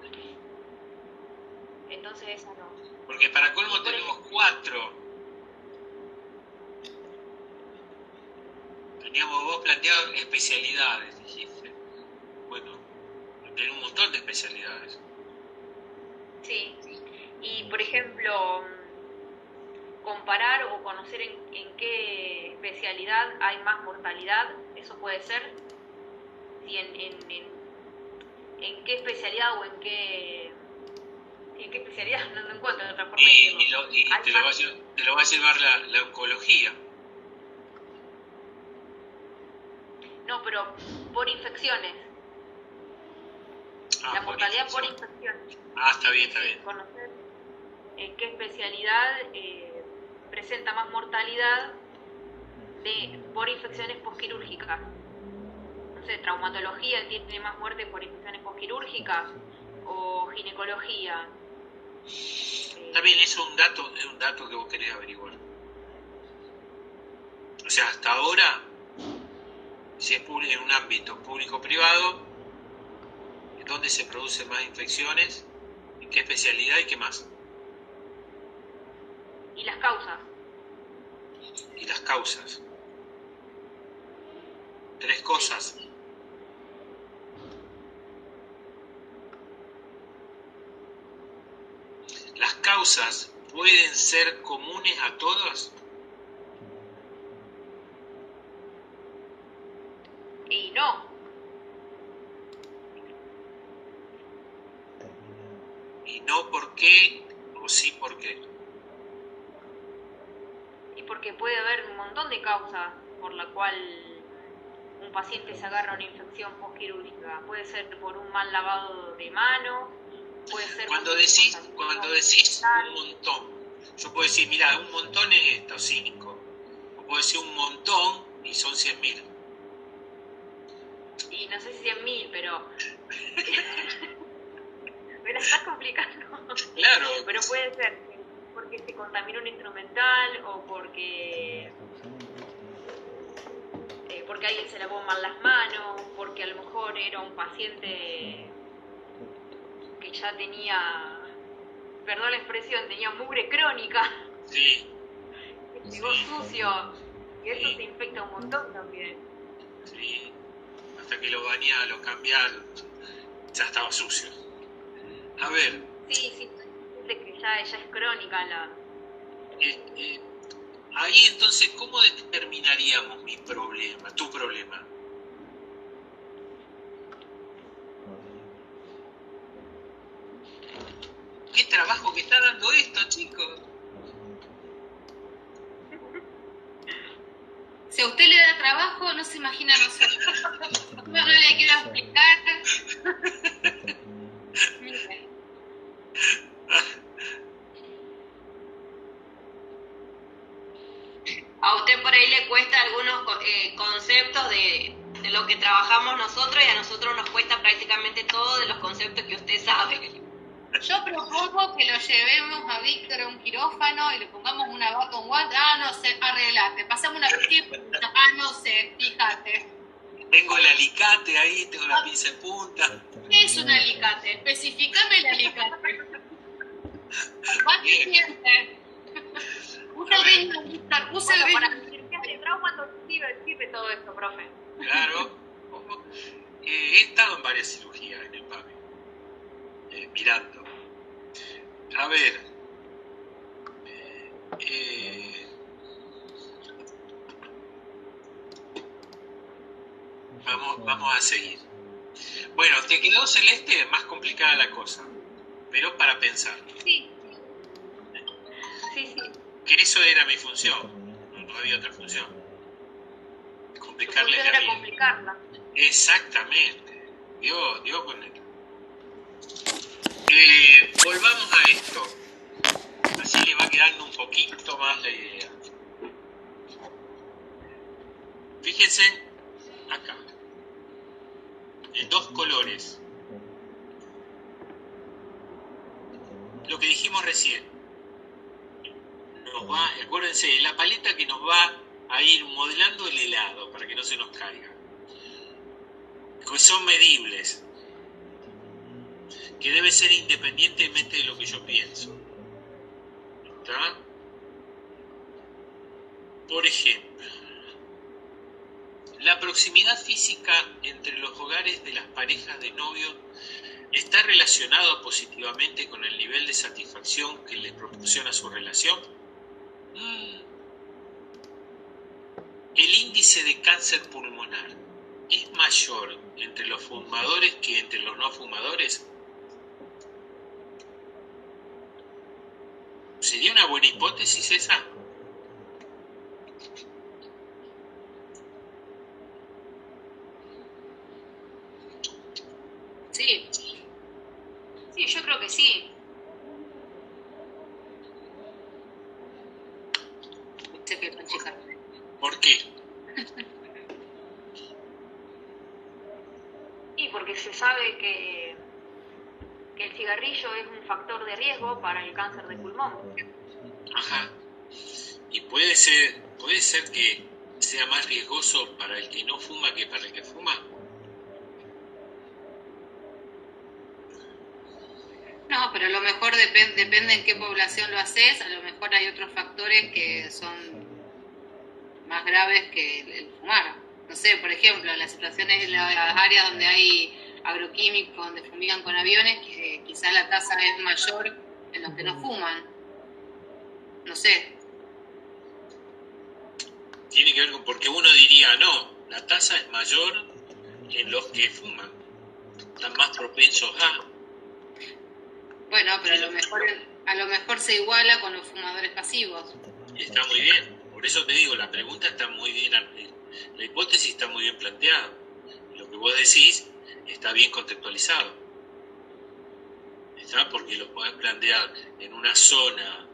entonces esa no. Porque para colmo Y por tenemos 4. Teníamos vos planteado especialidades, dijiste. Bueno, tenés un montón de especialidades. Sí. Y por ejemplo, comparar o conocer en qué especialidad hay más mortalidad, eso puede ser. Si en qué especialidad o en qué especialidad, no encuentro otra forma de decirlo. Y te lo va a llevar la oncología. No, pero por infecciones. La mortalidad por infecciones. Está bien. Conocer en qué especialidad presenta más mortalidad por infecciones postquirúrgicas. No sé, traumatología tiene más muerte por infecciones postquirúrgicas o ginecología. También es un dato que vos querés averiguar. O sea, hasta ahora, si es en un ámbito público-privado, ¿dónde se producen más infecciones? ¿En qué especialidad y qué más? Y las causas. Y las causas. 3 cosas. ¿Las causas pueden ser comunes a todas? Y no. ¿Y no por qué? ¿O sí por qué? Y porque puede haber un montón de causas por la cual un paciente se agarra una infección postquirúrgica. Puede ser por un mal lavado de manos, puede ser... Cuando decís un montón, yo puedo decir, mira, un montón es esto, 5. O puedo decir un montón y son 100.000. Y no sé si 100.000, pero... me la estás complicando. Claro. Pero puede ser porque se contaminó un instrumental o porque alguien se lavó mal las manos, porque a lo mejor era un paciente que ya tenía, perdón la expresión, tenía mugre crónica. Sí. Que llegó sucio. Y eso se infecta un montón también. Sí. Hasta que lo bañaron, lo cambiaron, ya estaba sucio. A ver. Sí, de que ya es crónica la... Ahí entonces, ¿cómo determinaríamos mi problema, tu problema? ¿Qué trabajo que está dando esto, chicos? Si a usted le da trabajo, no se imagina a nosotros. No le quiero explicar. Mire. A usted por ahí le cuesta algunos conceptos de lo que trabajamos nosotros y a nosotros nos cuesta prácticamente todo de los conceptos que usted sabe. Yo propongo que lo llevemos a Víctor a un quirófano y le pongamos una bata, un guante. No sé, arreglate. Pasamos una pinza. No sé, fíjate. Tengo el alicate ahí, tengo la pinza en punta. ¿Qué es un alicate? Especificame el alicate. ¿Cuánto siente? Usa el ritmo, Víctor, usa el ritmo. Para cirugías de trauma no sirve todo esto, profe. Claro. He estado en varias cirugías en el PAMI, mirando. A ver. Vamos a seguir. Bueno, te quedó, Celeste, más complicada la cosa, pero para pensar. Sí. Que eso era mi función, no había otra función. Complicarle la vida. Complicarla. Exactamente. Dio con él. Volvamos a esto. Así le va quedando un poquito más la idea. Fíjense acá. En 2 colores. Lo que dijimos recién. Acuérdense, la paleta que nos va a ir modelando el helado para que no se nos caiga. Que son medibles. Que debe ser independientemente de lo que yo pienso. ¿Está? Por ejemplo, la proximidad física entre los hogares de las parejas de novios está relacionado positivamente con el nivel de satisfacción que les proporciona su relación. El índice de cáncer pulmonar es mayor entre los fumadores que entre los no fumadores. ¿Sería una buena hipótesis esa? Sí. Sí, yo creo que sí. ¿Por qué? se sabe que el cigarrillo es un factor de riesgo para el cáncer de pulmón. Ajá. Y puede ser que sea más riesgoso para el que no fuma que para el que fuma. No, pero a lo mejor depende en qué población lo haces, a lo mejor hay otros factores que son más graves que el fumar. No sé, por ejemplo, en las situaciones, en las áreas donde hay agroquímicos, donde fumigan con aviones, que quizás la tasa es mayor en los que no fuman. No sé. Tiene que ver con, porque uno diría, no, la tasa es mayor en los que fuman, están más propensos a... Bueno, pero a lo mejor se iguala con los fumadores pasivos. Está muy bien, por eso te digo, la pregunta está muy bien, la hipótesis está muy bien planteada, lo que vos decís está bien contextualizado, ¿está? Porque lo podés plantear en una zona,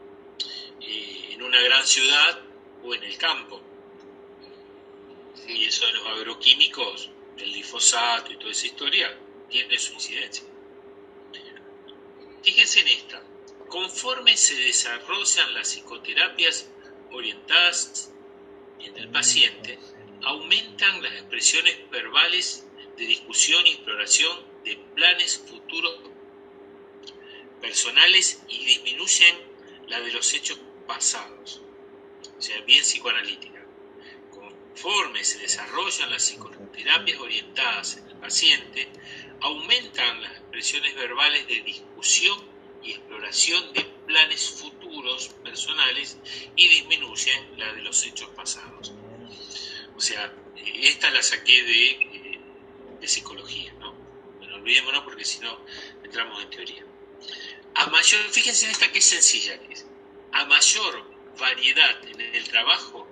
en una gran ciudad o en el campo. Y eso de los agroquímicos, el glifosato y toda esa historia, tiene su incidencia. Fíjense en esta. Conforme se desarrollan las psicoterapias orientadas en el paciente, aumentan las expresiones verbales de discusión y exploración de planes futuros personales y disminuyen la de los hechos pasados. O sea, bien psicoanalítica. Conforme se desarrollan las psicoterapias orientadas en el paciente, aumentan las expresiones verbales de discusión y exploración de planes futuros personales y disminuyen la de los hechos pasados. O sea, esta la saqué de psicología, ¿no? Bueno, olvidémonos porque si no entramos en teoría. Fíjense en esta que es sencilla que es. A mayor variedad en el trabajo,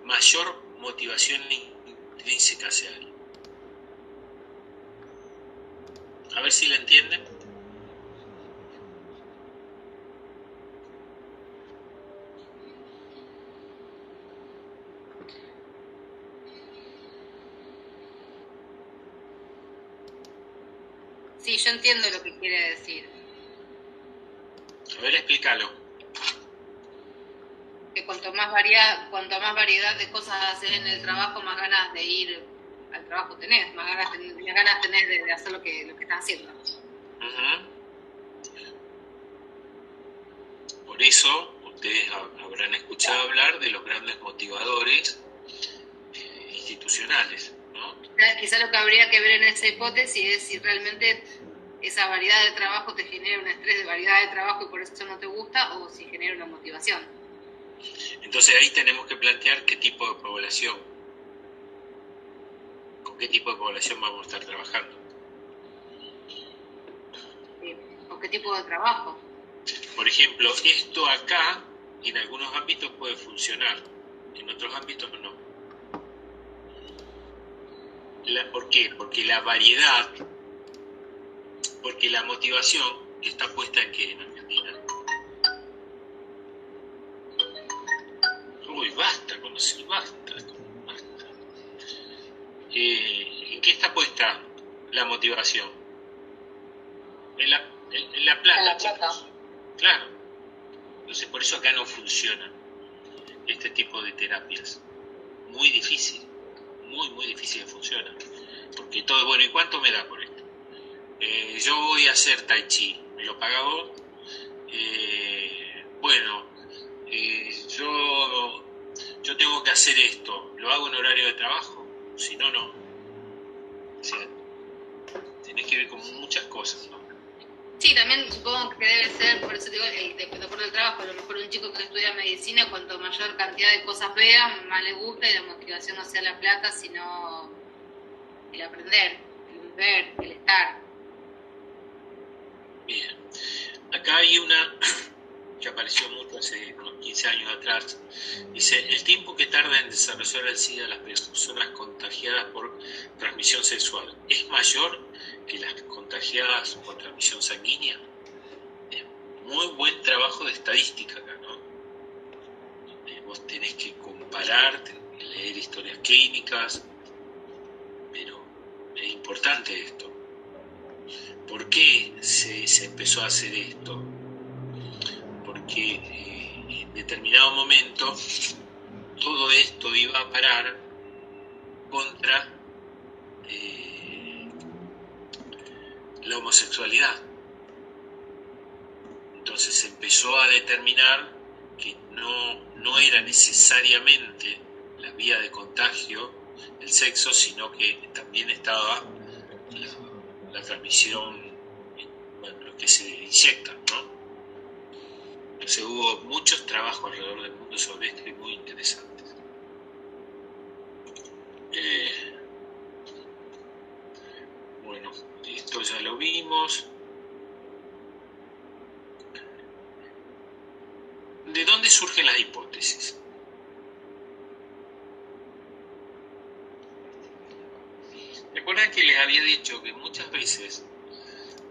mayor motivación intrínseca se hay. A ver si la entienden. Sí, yo entiendo lo que quiere decir. A ver, explícalo. Que cuanto más variedad de cosas haces en el trabajo, más ganas de ir al trabajo tenés, más ganas tenés de hacer lo que estás haciendo. Uh-huh. Por eso ustedes habrán escuchado hablar de los grandes motivadores institucionales, ¿no? Quizá lo que habría que ver en esa hipótesis es si realmente esa variedad de trabajo te genera un estrés de variedad de trabajo y por eso no te gusta, o si genera una motivación. Entonces ahí tenemos que plantear qué tipo de población, con qué tipo de población vamos a estar trabajando. Sí. ¿O qué tipo de trabajo? Por ejemplo, esto acá en algunos ámbitos puede funcionar, en otros ámbitos no. ¿Por qué? Porque la variedad, porque la motivación está puesta en qué en Argentina. Uy, basta. ¿En qué está puesta la motivación? En la plata, chicos. Claro. Entonces por eso acá no funciona este tipo de terapias. Muy difícil. Muy difícil que funciona. Porque todo, bueno, ¿y cuánto me da por esto? Yo voy a hacer tai chi. ¿Me lo paga vos? Yo tengo que hacer esto. ¿Lo hago en horario de trabajo? Si no, no. O sea, tenés que ver con muchas cosas, ¿no? Sí, también supongo que debe ser, por eso digo, de acuerdo al trabajo. A lo mejor un chico que estudia medicina, cuanto mayor cantidad de cosas vea, más le gusta, y la motivación no sea la plata, sino el aprender, el ver, el estar. Bien. Acá hay una que apareció mucho hace unos 15 años atrás. Dice, el tiempo que tarda en desarrollar el SIDA las personas contagiadas por transmisión sexual es mayor que las contagiadas por transmisión sanguínea. Muy buen trabajo de estadística acá, ¿no? Vos tenés que comparar, tenés que leer historias clínicas, pero es importante esto. ¿Por qué se empezó a hacer esto? Porque en determinado momento todo esto iba a parar contra la homosexualidad. Entonces se empezó a determinar que no era necesariamente la vía de contagio el sexo, sino que también estaba la transmisión, bueno, lo que se inyecta, ¿no? Entonces hubo muchos trabajos alrededor del mundo sobre esto y muy interesantes. Bueno, esto ya lo vimos. ¿De dónde surgen las hipótesis? ¿Recuerdan que les había dicho que muchas veces,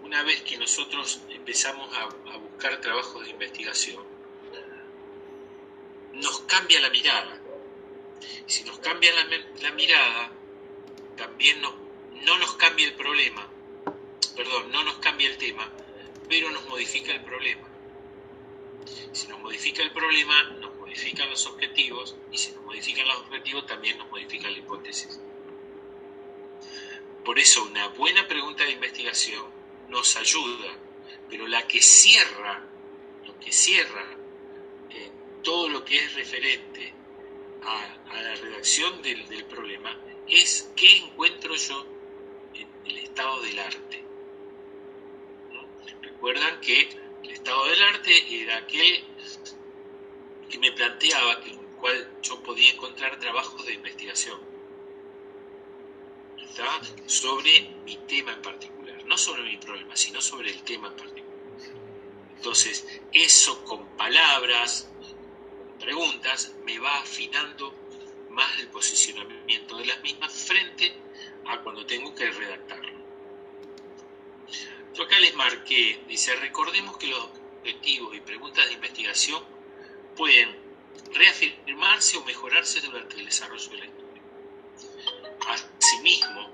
una vez que nosotros empezamos a buscar trabajos de investigación, nos cambia la mirada? Si nos cambia la mirada, también no nos cambia el problema, no nos cambia el tema, pero nos modifica el problema. Si nos modifica el problema, nos modifican los objetivos, y si nos modifican los objetivos, también nos modifican la hipótesis. Por eso una buena pregunta de investigación nos ayuda, pero lo que cierra todo lo que es referente a la redacción del problema es qué encuentro yo en el estado del arte. ¿No? Recuerdan que el estado del arte era aquel que me planteaba que en el cual yo podía encontrar trabajos de investigación, ¿está? Sobre mi tema en particular, no sobre mi problema, sino sobre el tema en particular. Entonces, eso con palabras, con preguntas, me va afinando más el posicionamiento de las mismas frente a cuando tengo que redactarlo. Yo acá les marqué, dice, recordemos que los objetivos y preguntas de investigación pueden reafirmarse o mejorarse durante el desarrollo del estudio. Asimismo,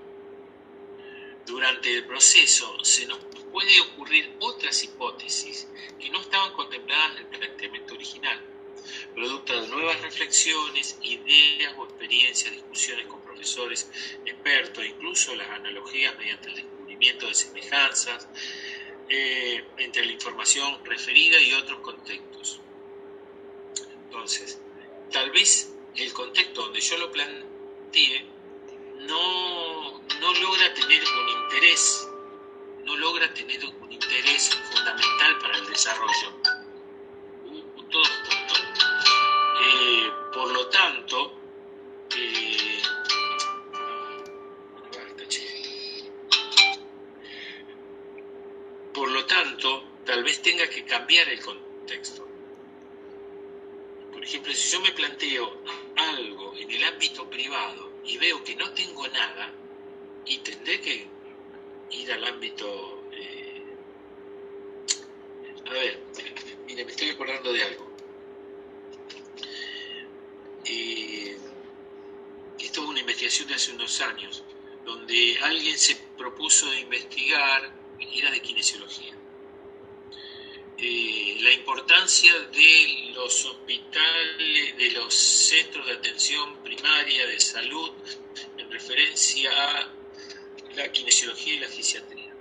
durante el proceso se nos puede ocurrir otras hipótesis que no estaban contempladas en el planteamiento original, producto de nuevas reflexiones, ideas o experiencias, discusiones con profesores, expertos, incluso las analogías mediante el descubrimiento de semejanzas entre la información referida y otros contextos. Entonces, tal vez el contexto donde yo lo planteé no logra tener un interés fundamental para el desarrollo. Por lo tanto, tal vez tenga que cambiar el contexto. Por ejemplo, si yo me planteo algo en el ámbito privado y veo que no tengo nada, y tendré que ir al ámbito... mire, me estoy acordando de algo. Esto es una investigación de hace unos años, donde alguien se propuso investigar, era de kinesiología, la importancia de los hospitales, de los centros de atención primaria de salud en referencia a la kinesiología y la fisiatría.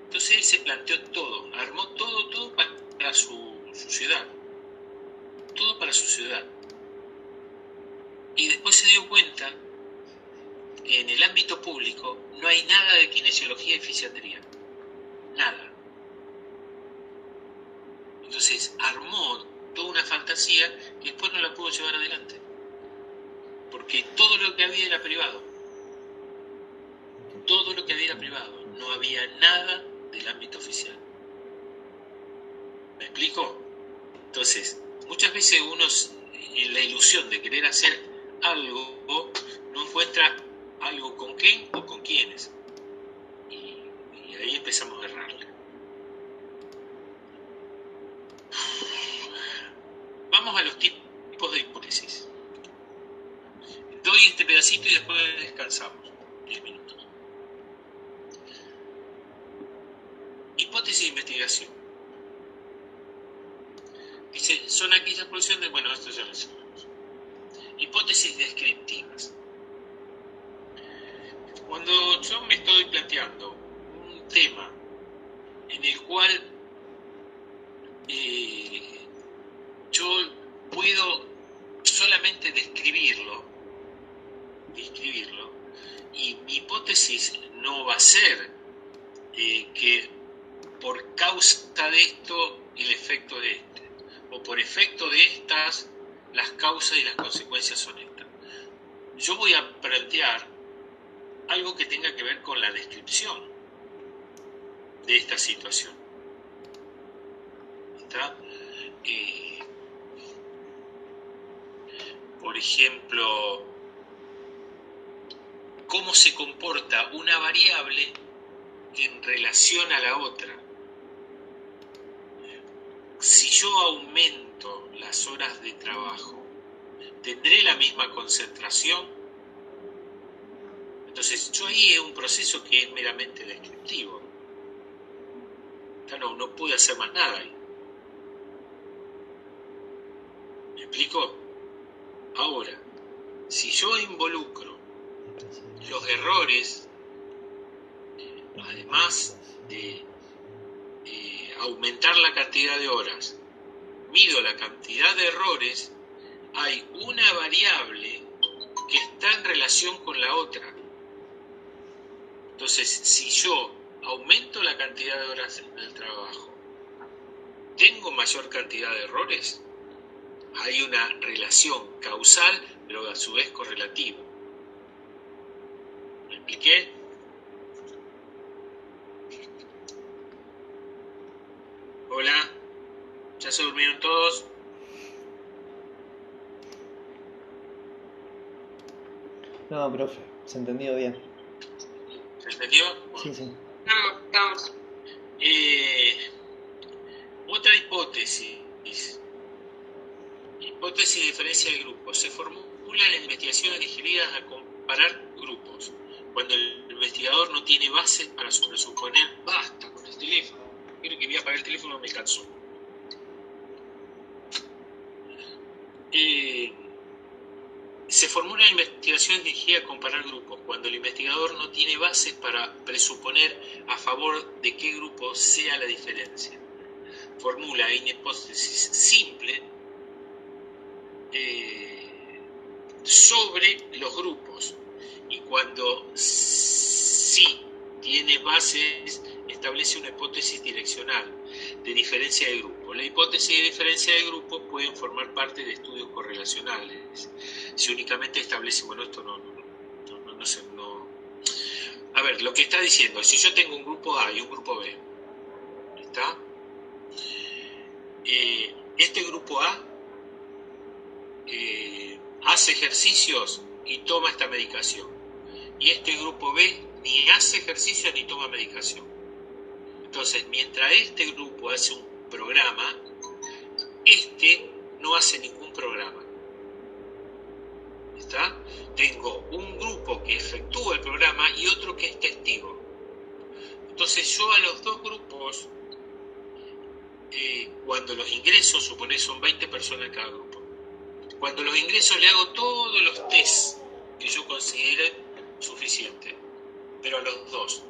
Entonces él se planteó todo, armó todo para su ciudad, todo para su ciudad. Y después se dio cuenta que en el ámbito público no hay nada de kinesiología y fisiatría, nada. Entonces armó toda una fantasía que después no la pudo llevar adelante, porque todo lo que había era privado. Todo lo que había era privado, no había nada del ámbito oficial. ¿Me explico? Entonces, muchas veces uno, en la ilusión de querer hacer algo, no encuentra algo con quién o con quiénes. Y ahí empezamos a errarle. Vamos a los tipos de hipótesis. Doy este pedacito y después descansamos 10 minutos. hipótesis de investigación. Dice, son aquellas posiciones, bueno, esto ya lo sabemos. Hipótesis descriptivas. Cuando yo me estoy planteando un tema en el cual yo puedo solamente describirlo, y mi hipótesis no va a ser que por causa de esto el efecto de este, o por efecto de estas las causas y las consecuencias son estas. Yo voy a plantear algo que tenga que ver con la descripción de esta situación. ¿Está? Por ejemplo, cómo se comporta una variable en relación a la otra. Si yo aumento las horas de trabajo, ¿tendré la misma concentración? Entonces, yo ahí es un proceso que es meramente descriptivo. No pude hacer más nada ahí. ¿Me explico? Ahora, si yo involucro los errores, además de aumentar la cantidad de horas, mido la cantidad de errores, hay una variable que está en relación con la otra. Entonces, si yo aumento la cantidad de horas en el trabajo, ¿tengo mayor cantidad de errores? Hay una relación causal, pero a su vez correlativa. ¿Me expliqué? Hola, ¿ya se durmieron todos? No, profe, se entendió bien. ¿Se entendió? Sí, sí. Estamos. Otra hipótesis de diferencia de grupos. Se formulan en investigaciones dirigidas a comparar grupos, cuando el investigador no tiene base para presuponer. Basta con el teléfono. Quiero que voy a apagar el teléfono, me cansó. Se formulan investigaciones dirigidas a comparar grupos, cuando el investigador no tiene bases para presuponer a favor de qué grupo sea la diferencia. Formula una hipótesis simple sobre los grupos, y cuando sí tiene bases, establece una hipótesis direccional de diferencia de grupo. La hipótesis de diferencia de grupo pueden formar parte de estudios correlacionales. Si únicamente establece, bueno, esto no sé, no. A ver, lo que está diciendo, si yo tengo un grupo A y un grupo B, ¿está? Este grupo A hace ejercicios y toma esta medicación, y este grupo B ni hace ejercicio ni toma medicación. Entonces, mientras este grupo hace un programa, este no hace ningún programa. ¿Está? Tengo un grupo que efectúa el programa y otro que es testigo. Entonces yo a los dos grupos, cuando los ingreso, supone son 20 personas en cada grupo, cuando los ingreso le hago todos los test que yo considere suficientes, pero a los dos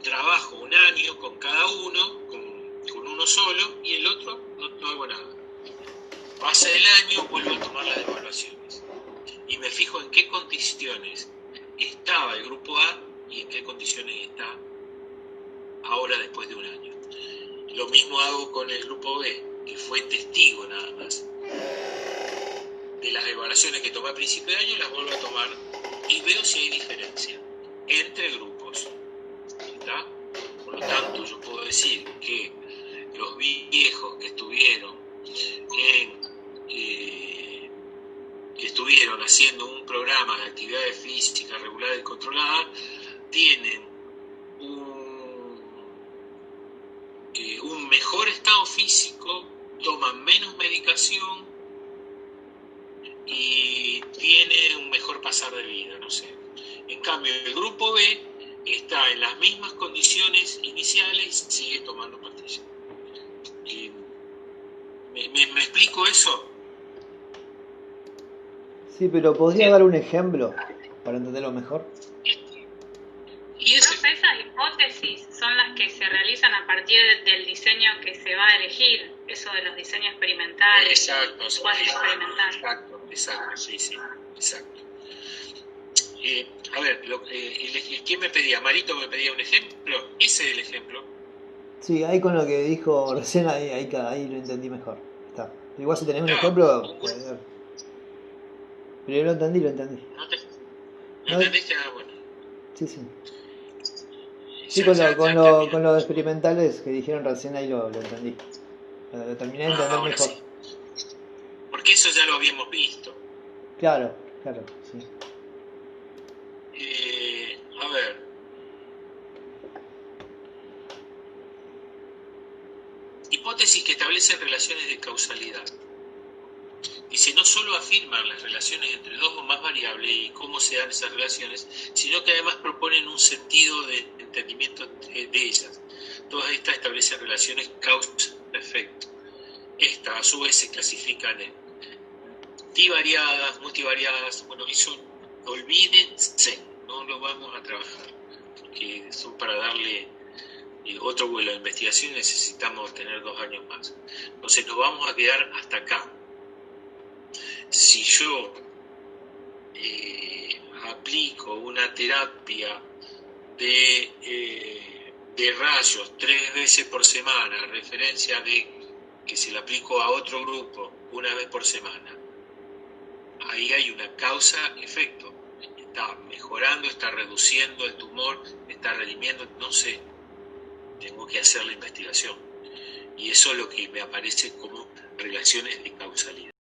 trabajo un año con cada uno, con uno solo, y el otro no hago nada. Pasa el año, vuelvo a tomar las evaluaciones y me fijo en qué condiciones estaba el grupo A y en qué condiciones está ahora después de un año. Lo mismo hago con el grupo B, que fue testigo nada más. De las evaluaciones que tomé a principio de año, las vuelvo a tomar y veo si hay diferencia entre grupos. ¿Está? Por lo tanto, yo puedo decir que los viejos que estuvieron haciendo un programa de actividades físicas reguladas y controladas tienen un mejor estado físico, toman menos medicación y tienen un mejor pasar de vida, no sé. En cambio, el grupo B está en las mismas condiciones iniciales, sigue tomando pastillas. ¿Me explico eso? Sí, pero ¿podría dar un ejemplo para entenderlo mejor? Y ese, Profe, esas hipótesis son las que se realizan a partir del diseño que se va a elegir, eso de los diseños experimentales, exacto, cuasi experimentales. exacto, sí, exacto. A ver, ¿quién me pedía? Marito me pedía un ejemplo. Ese es el ejemplo. Sí, ahí con lo que dijo recién, ahí lo entendí mejor. Está. Igual si tenés un Claro, ejemplo, pero yo lo entendí. ¿No No, entendiste? Ah, bueno. sí, sí. Sí, Ya terminamos. con los experimentales que dijeron recién, ahí lo entendí. Lo terminé de entender Ahora mejor. sí. Porque eso ya lo habíamos visto. Claro, sí. A ver. Hipótesis que establecen relaciones de causalidad. Dice, no solo afirman las relaciones entre dos o más variables y cómo se dan esas relaciones, sino que además proponen un sentido de entendimiento de ellas. Todas estas establecen relaciones causa-efecto. Estas, a su vez, se clasifican en divariadas, multivariadas. Bueno, eso olvídense, no lo vamos a trabajar, porque son para darle otro vuelo de investigación, necesitamos tener 2 años más. Entonces nos vamos a quedar hasta acá. Si yo aplico una terapia de rayos 3 veces por semana, a referencia de que se la aplico a otro grupo 1 vez por semana, ahí hay una causa-efecto. Está mejorando, está reduciendo el tumor, está redimiendo, no sé. Tengo que hacer la investigación. Y eso es lo que me aparece como relaciones de causalidad.